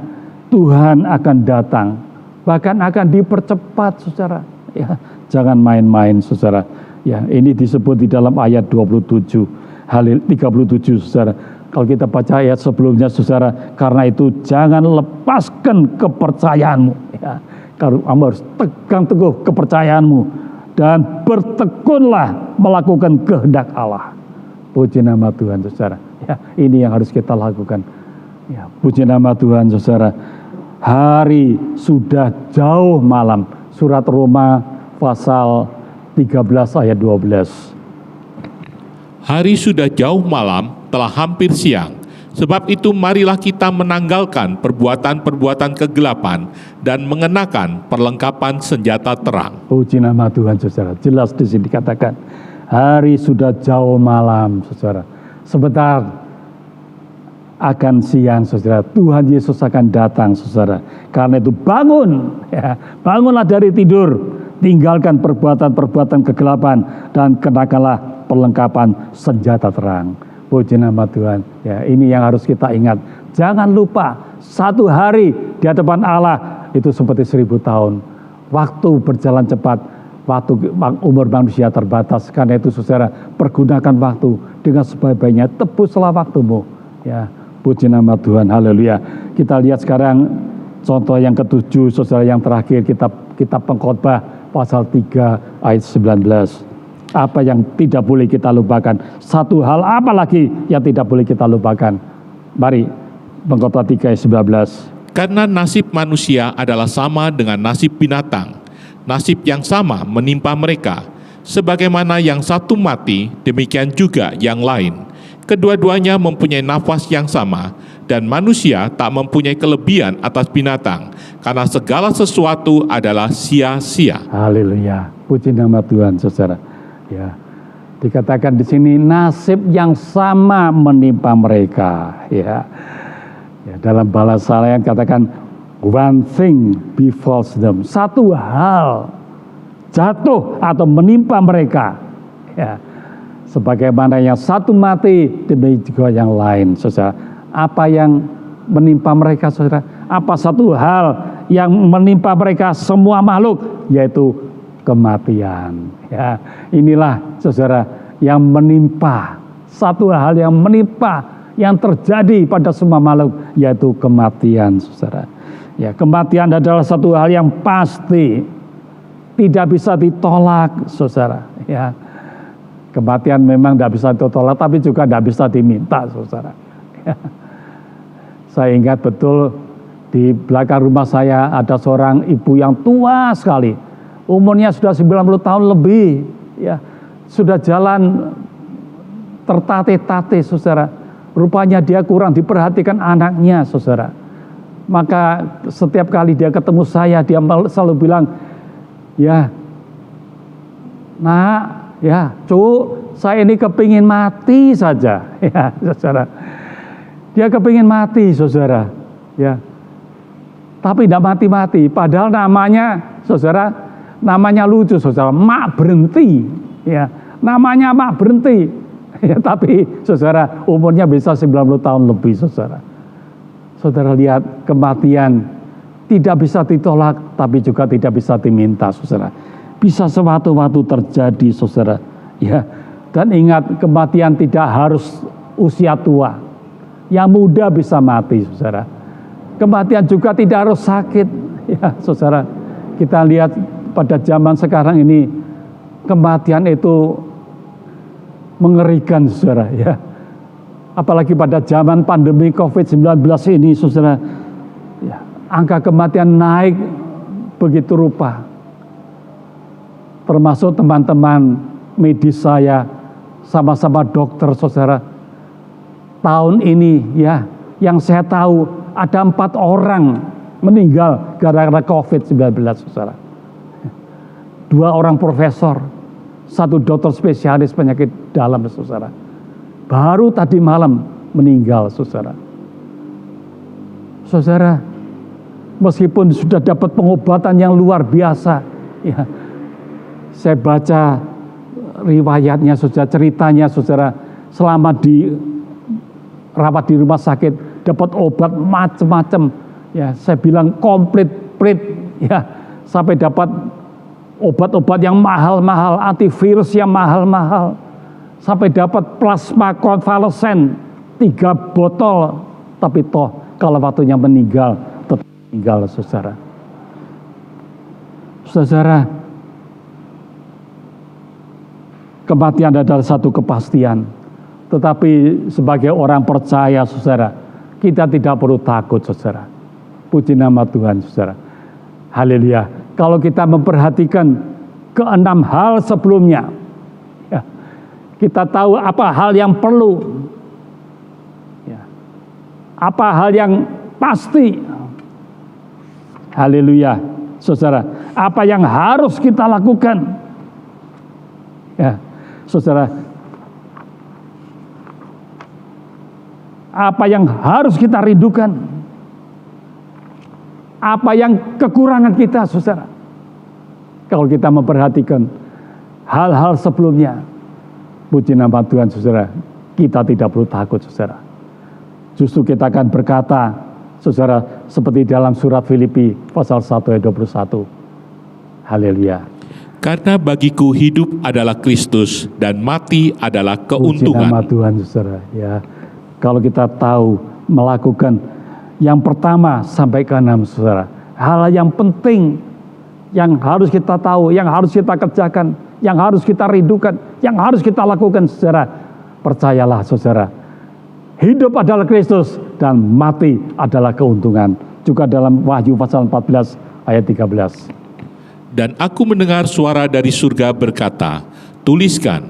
Tuhan akan datang, bahkan akan dipercepat, saudara. Ya, jangan main-main, saudara. Ya, ini disebut di dalam ayat 27, 37, saudara. Kalau kita baca ayat sebelumnya, saudara, karena itu jangan lepaskan kepercayaanmu. Ya, kamu harus tegang teguh kepercayaanmu dan bertekunlah melakukan kehendak Allah. Puji nama Tuhan, saudara. Ya, ini yang harus kita lakukan. Ya, puji nama Tuhan, saudara. Hari sudah jauh malam. Surat Roma pasal 13 ayat 12. Hari sudah jauh malam, telah hampir siang. Sebab itu marilah kita menanggalkan perbuatan-perbuatan kegelapan dan mengenakan perlengkapan senjata terang. Puji nama Tuhan, saudara. Jelas di sini dikatakan hari sudah jauh malam, saudara. Sebentar akan siang, saudara. Tuhan Yesus akan datang, saudara. Karena itu bangun, ya, bangunlah dari tidur, tinggalkan perbuatan-perbuatan kegelapan dan kenakanlah perlengkapan senjata terang. Puji nama Tuhan. Ya, ini yang harus kita ingat. Jangan lupa, satu hari di hadapan Allah itu seperti 1000 tahun. Waktu berjalan cepat, waktu umur manusia terbatas. Karena itu, saudara, pergunakan waktu dengan sebaik-baiknya. Tebuslah waktumu. Ya, puji nama Tuhan, haleluya. Kita lihat sekarang contoh yang ketujuh, saudara, yang terakhir, kitab Pengkhotbah pasal 3 ayat 19. Apa yang tidak boleh kita lupakan? Satu hal apa lagi yang tidak boleh kita lupakan? Mari, Pengkhotbah 3 ayat 19. Karena nasib manusia adalah sama dengan nasib binatang. Nasib yang sama menimpa mereka. Sebagaimana yang satu mati, demikian juga yang lain. Kedua-duanya mempunyai nafas yang sama, dan manusia tak mempunyai kelebihan atas binatang, karena segala sesuatu adalah sia-sia. Haleluya, puji nama Tuhan, saudara. Ya, dikatakan di sini nasib yang sama menimpa mereka. Ya, dalam bahasa lain katakan one thing befalls them. Satu hal jatuh atau menimpa mereka. Ya, sebagaimana yang satu mati, demikian juga yang lain, saudara. Apa yang menimpa mereka, saudara? Apa satu hal yang menimpa mereka semua makhluk, yaitu kematian. Ya, inilah saudara yang menimpa, satu hal yang menimpa, yang terjadi pada semua makhluk, yaitu kematian, saudara. Ya, kematian adalah satu hal yang pasti, tidak bisa ditolak, saudara. Ya, kematian memang tidak bisa ditolak, tapi juga tidak bisa diminta, saudara. Ya. Saya ingat betul di belakang rumah saya ada seorang ibu yang tua sekali. Umurnya sudah 90 tahun lebih, ya, sudah jalan tertatih-tatih, saudara. Rupanya dia kurang diperhatikan anaknya, saudara. Maka setiap kali dia ketemu saya, dia selalu bilang, ya, nak, ya, Cuk, saya ini kepingin mati saja, ya, saudara. Dia kepingin mati, saudara, ya. Tapi tidak mati-mati, padahal namanya, saudara, namanya lucu, saudara, mak berhenti, ya, namanya mak berhenti, ya, tapi saudara umurnya bisa 90 tahun lebih, saudara. Saudara lihat, kematian tidak bisa ditolak, tapi juga tidak bisa diminta, saudara. Bisa sewaktu-waktu terjadi, saudara, ya. Dan ingat, kematian tidak harus usia tua, yang muda bisa mati, saudara. Kematian juga tidak harus sakit, ya, saudara. Kita lihat pada zaman sekarang ini, kematian itu mengerikan, saudara, ya. Apalagi pada zaman pandemi COVID-19 ini, saudara, ya, angka kematian naik begitu rupa. Termasuk teman-teman medis saya, sama-sama dokter, saudara. Tahun ini, ya, yang saya tahu ada 4 orang meninggal gara-gara COVID-19, saudara. 2 orang profesor, 1 dokter spesialis penyakit dalam, saudara. Baru tadi malam meninggal, saudara. Saudara, meskipun sudah dapat pengobatan yang luar biasa, ya, saya baca riwayatnya, saudara, ceritanya, saudara, selama rawat di rumah sakit, dapat obat macam-macam, ya, saya bilang komplit, ya, sampai dapat obat-obat yang mahal-mahal, antivirus yang mahal-mahal, sampai dapat plasma konvalesen 3 botol, tapi toh kalau waktunya meninggal, tetap meninggal, saudara. Saudara, kematian adalah satu kepastian, tetapi sebagai orang percaya, saudara, kita tidak perlu takut, saudara. Puji nama Tuhan, saudara. Haleluya. Kalau kita memperhatikan ke-6 hal sebelumnya, ya, kita tahu apa hal yang perlu, ya, apa hal yang pasti. Haleluya, saudara. Apa yang harus kita lakukan, ya, saudara. Apa yang harus kita rindukan, apa yang kekurangan kita, saudara. Kalau kita memperhatikan hal-hal sebelumnya, puji nama Tuhan, saudara, kita tidak perlu takut, saudara. Justru kita akan berkata, saudara, seperti dalam surat Filipi pasal 1 ayat 21. Haleluya. Karena bagiku hidup adalah Kristus dan mati adalah keuntungan. Puji nama Tuhan, saudara, ya. Kalau kita tahu melakukan yang pertama sampai ke 6, saudara, hal yang penting yang harus kita tahu, yang harus kita kerjakan, yang harus kita rindukan, yang harus kita lakukan, saudara. Percayalah, saudara, hidup adalah Kristus dan mati adalah keuntungan. Juga dalam Wahyu pasal 14 ayat 13. Dan aku mendengar suara dari surga berkata, tuliskan,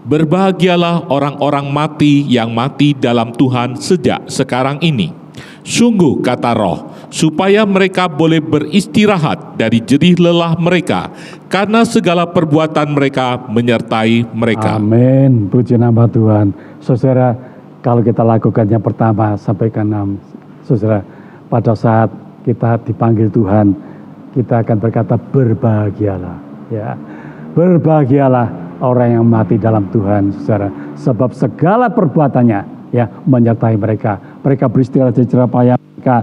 berbahagialah orang-orang mati yang mati dalam Tuhan sejak sekarang ini. Sungguh, kata Roh, supaya mereka boleh beristirahat dari jerih lelah mereka, karena segala perbuatan mereka menyertai mereka. Amin, puji nama Tuhan. Saudara, kalau kita lakukan yang pertama sampai ke 6, saudara, pada saat kita dipanggil Tuhan, kita akan berkata berbahagialah, ya, berbahagialah orang yang mati dalam Tuhan, saudara, sebab segala perbuatannya, ya, menyertai mereka. Mereka beristirahat dari jerih payah mereka,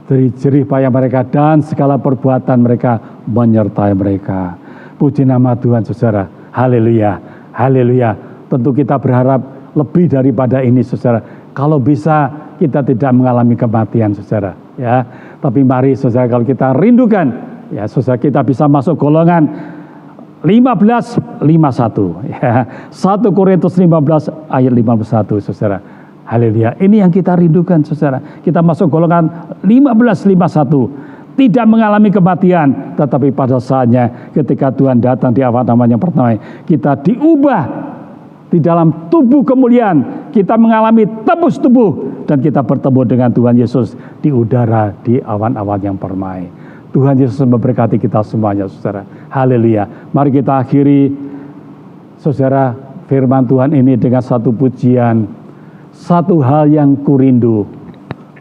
dari jerih payah mereka, dan segala perbuatan mereka menyertai mereka. Puji nama Tuhan, saudara. Haleluya, haleluya. Tentu kita berharap lebih daripada ini, saudara. Kalau bisa kita tidak mengalami kematian, saudara. Ya, tapi mari, saudara, kalau kita rindukan, ya, saudara, kita bisa masuk golongan 15:51, ya. 1 Korintus 15 ayat 51, saudara. Haleluya. Ini yang kita rindukan, saudara. Kita masuk golongan 15:51. Tidak mengalami kematian, tetapi pada saatnya ketika Tuhan datang di awan-awan yang pertama, kita diubah di dalam tubuh kemuliaan. Kita mengalami tebus tubuh dan kita bertemu dengan Tuhan Yesus di udara di awan-awan yang permai. Tuhan Yesus memberkati kita semuanya, saudara. Haleluya. Mari kita akhiri, saudara, firman Tuhan ini dengan satu pujian. Satu hal yang kurindu,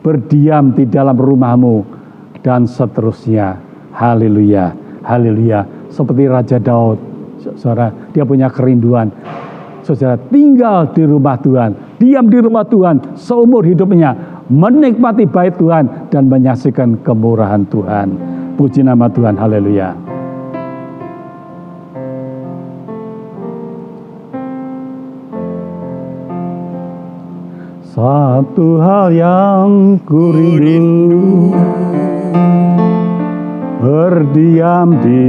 berdiam di dalam rumahmu, dan seterusnya. Haleluya, haleluya. Seperti Raja Daud, saudara, dia punya kerinduan, saudara, tinggal di rumah Tuhan, diam di rumah Tuhan seumur hidupnya, menikmati bait Tuhan dan menyaksikan kemurahan Tuhan. Puji nama Tuhan, haleluya. Satu hal yang kurindu, berdiam di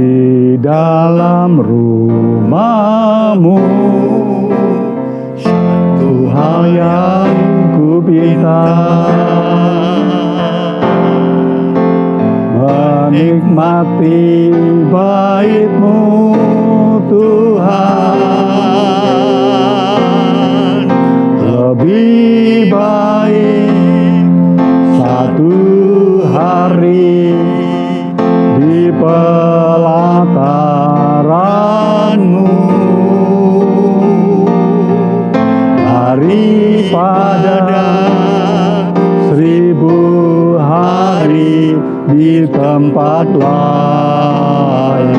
dalam rumahmu. Satu hal yang kupinta, menikmati bait-Mu, Tuhan. Lebih baik satu hari di pelataran-Mu daripada 1000 hari di tempat lain.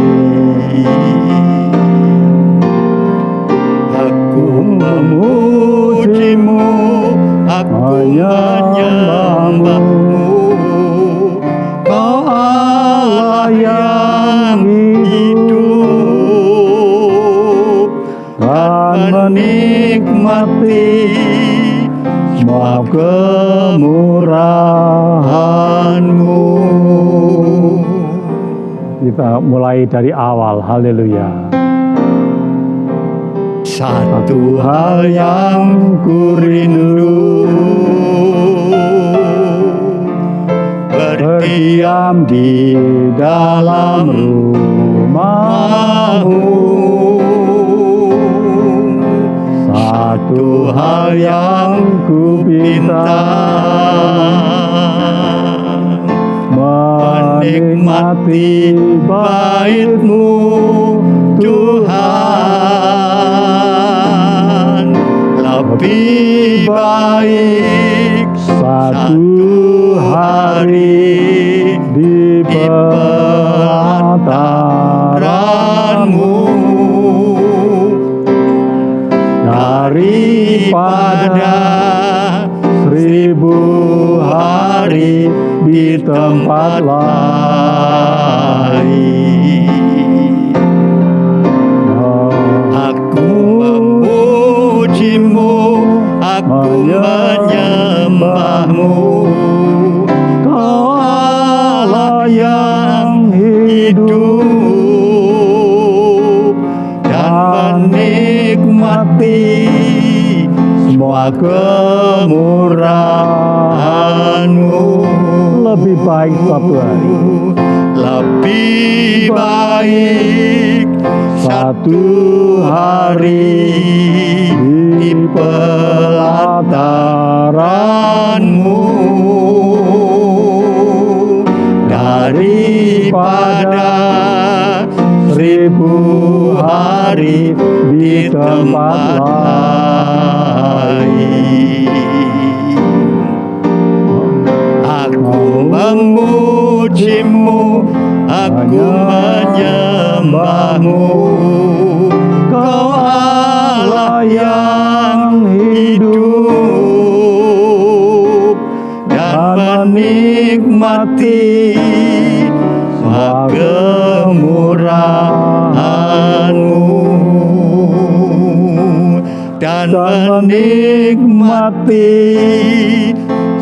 Aku memuji-Mu, aku menyembah-Mu, Kau Allah yang hidup, dan menikmati semua kemurahan-Mu. Kita mulai dari awal, haleluya. Satu hal yang kurindu, berdiam di dalam rumah-Mu. Satu hal yang kupinta, menikmati bait-Mu, Tuhan. Lebih baik satu hari di pelataran-Mu daripada 1000 hari di tempat lain. Aku memuji-Mu, aku menyembah-Mu, Kau Allah yang hidup, semua kemurahan-Mu. Lebih baik satu hari, lebih baik satu hari di pelataran-Mu daripada 1000 hari di tempat lain. Aku memuji-Mu, aku menyembah-Mu, Kau Allah yang hidup, dan menikmati semua kemurahan-Mu, dan menikmati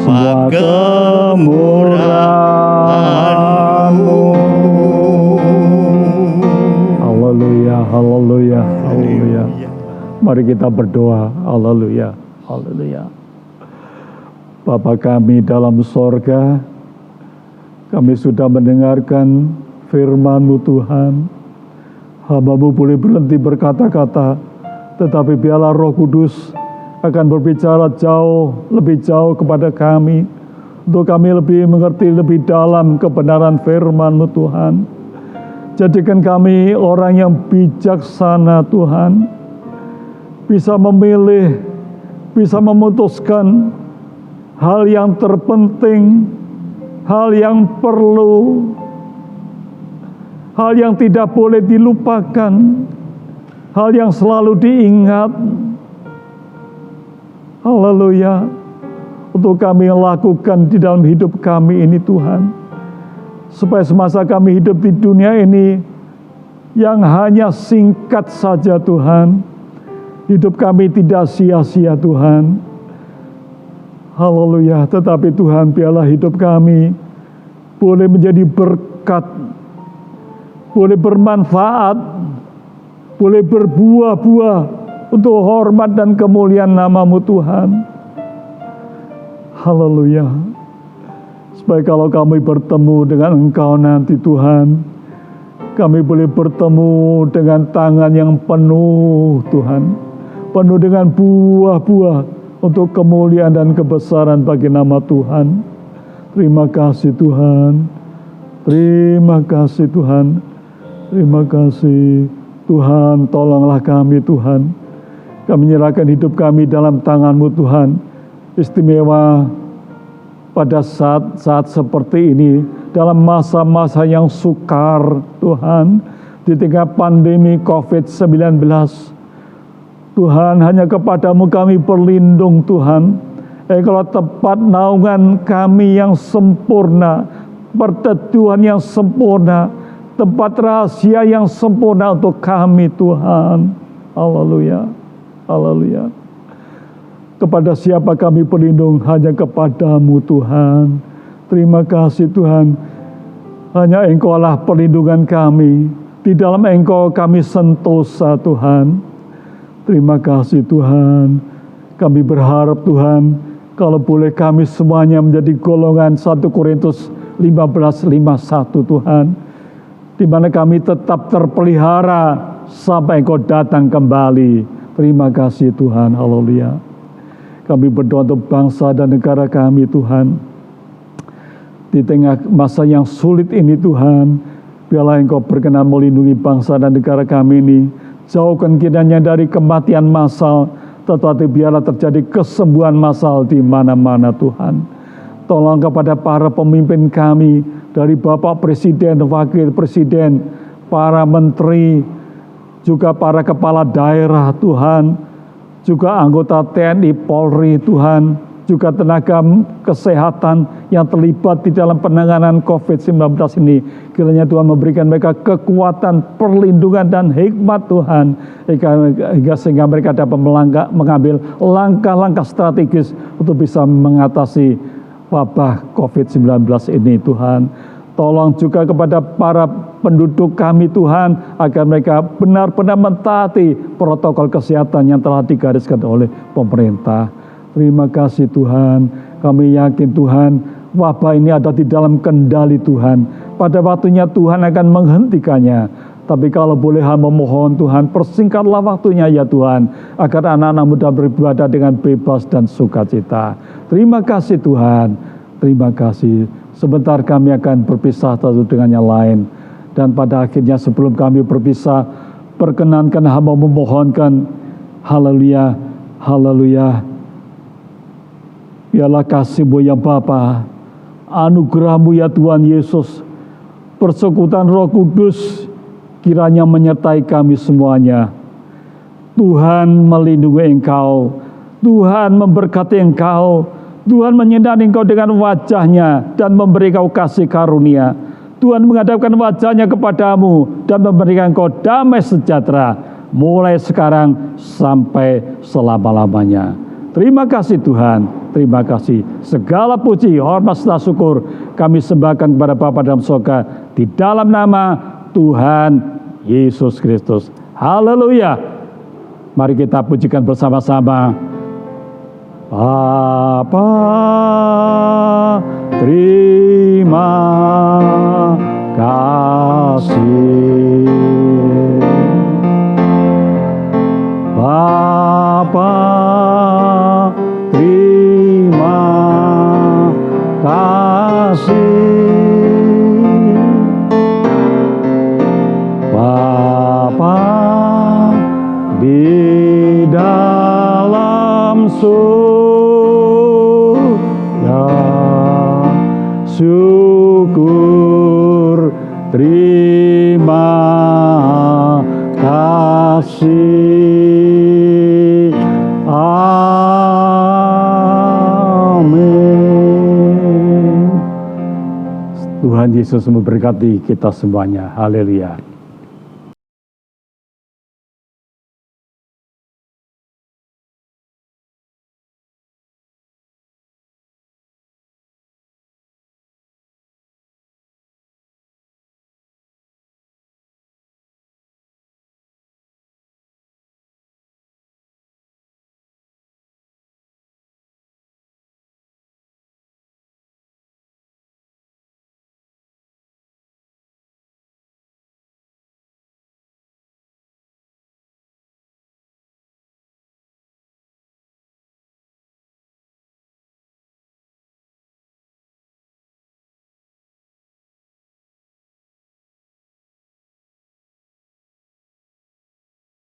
semua kemurahan-Mu. haleluya, haleluya, haleluya. Mari kita berdoa, haleluya, haleluya. Bapa kami dalam sorga, kami sudah mendengarkan firman-Mu Tuhan. Hamba-Mu boleh berhenti berkata-kata, tetapi biarlah Roh Kudus akan berbicara lebih jauh kepada kami, untuk kami lebih mengerti lebih dalam kebenaran firman-Mu Tuhan. Jadikan kami orang yang bijaksana Tuhan, bisa memilih, bisa memutuskan hal yang terpenting, hal yang perlu, hal yang tidak boleh dilupakan, hal yang selalu diingat. Haleluya. Untuk kami lakukan di dalam hidup kami ini Tuhan, supaya semasa kami hidup di dunia ini yang hanya singkat saja Tuhan, hidup kami tidak sia-sia Tuhan. Haleluya. Tetapi Tuhan, biarlah hidup kami boleh menjadi berkat, boleh bermanfaat, boleh berbuah-buah untuk hormat dan kemuliaan nama-Mu Tuhan. Haleluya. Supaya kalau kami bertemu dengan Engkau nanti Tuhan, kami boleh bertemu dengan tangan yang penuh Tuhan, penuh dengan buah-buah untuk kemuliaan dan kebesaran bagi nama Tuhan. Terima kasih Tuhan, terima kasih Tuhan, terima kasih Tuhan. Tolonglah kami Tuhan, kami menyerahkan hidup kami dalam tangan-Mu Tuhan. Istimewa pada saat seperti ini, dalam masa-masa yang sukar Tuhan, di tengah pandemi COVID-19, Tuhan, hanya kepadamu kami berlindung Tuhan. Engkau tempat naungan kami yang sempurna, perteduhan yang sempurna, tempat rahasia yang sempurna untuk kami Tuhan. Haleluya, haleluya. Kepada siapa kami berlindung? Hanya kepadamu Tuhan. Terima kasih Tuhan. Hanya Engkau lah perlindungan kami. Di dalam Engkau kami sentosa Tuhan. Terima kasih Tuhan. Kami berharap Tuhan, kalau boleh kami semuanya menjadi golongan 1 Korintus 15:51 Tuhan, di mana kami tetap terpelihara sampai Engkau datang kembali. Terima kasih Tuhan. Haleluya. Kami berdoa untuk bangsa dan negara kami Tuhan. Di tengah masa yang sulit ini Tuhan, biarlah Engkau berkenan melindungi bangsa dan negara kami ini. Jauhkan kiranya dari kematian massal, tetapi biarlah terjadi kesembuhan massal di mana-mana Tuhan. Tolong kepada para pemimpin kami, dari Bapak Presiden, Wakil Presiden, para menteri, juga para kepala daerah Tuhan, juga anggota TNI, Polri Tuhan, juga tenaga kesehatan yang terlibat di dalam penanganan COVID-19 ini. Kiranya Tuhan memberikan mereka kekuatan, perlindungan dan hikmat Tuhan, hingga sehingga mereka dapat mengambil langkah-langkah strategis untuk bisa mengatasi wabah COVID-19 ini Tuhan. Tolong juga kepada para penduduk kami Tuhan, agar mereka benar-benar mentaati protokol kesehatan yang telah digariskan oleh pemerintah. Terima kasih Tuhan, kami yakin Tuhan, wabah ini ada di dalam kendali Tuhan. Pada waktunya Tuhan akan menghentikannya. Tapi kalau boleh hamba mohon Tuhan, persingkatlah waktunya ya Tuhan, agar anak-anak muda beribadah dengan bebas dan sukacita. Terima kasih Tuhan, terima kasih. Sebentar kami akan berpisah satu dengan yang lain. Dan pada akhirnya sebelum kami berpisah, perkenankan hamba memohonkan, haleluya, haleluya. Biarlah kasih-Mu ya Bapa, anugerah-Mu ya Tuhan Yesus, persekutuan Roh Kudus, kiranya menyertai kami semuanya. Tuhan melindungi Engkau, Tuhan memberkati Engkau, Tuhan menyinari Engkau dengan wajah-Nya dan memberi Engkau kasih karunia. Tuhan menghadapkan wajah-Nya kepadamu dan memberikan Engkau damai sejahtera, mulai sekarang sampai selama-lamanya. Terima kasih Tuhan, terima kasih. Segala puji, hormat, serta syukur kami sembahkan kepada Bapa dalam surga, di dalam nama Tuhan Yesus Kristus. Haleluya. Mari kita pujikan bersama-sama. Bapa, terima kasih. Bapa, terima kasih. Bapa di dalam surga, syukur terima kasih. Amin. Tuhan Yesus memberkati kita semuanya. Haleluya.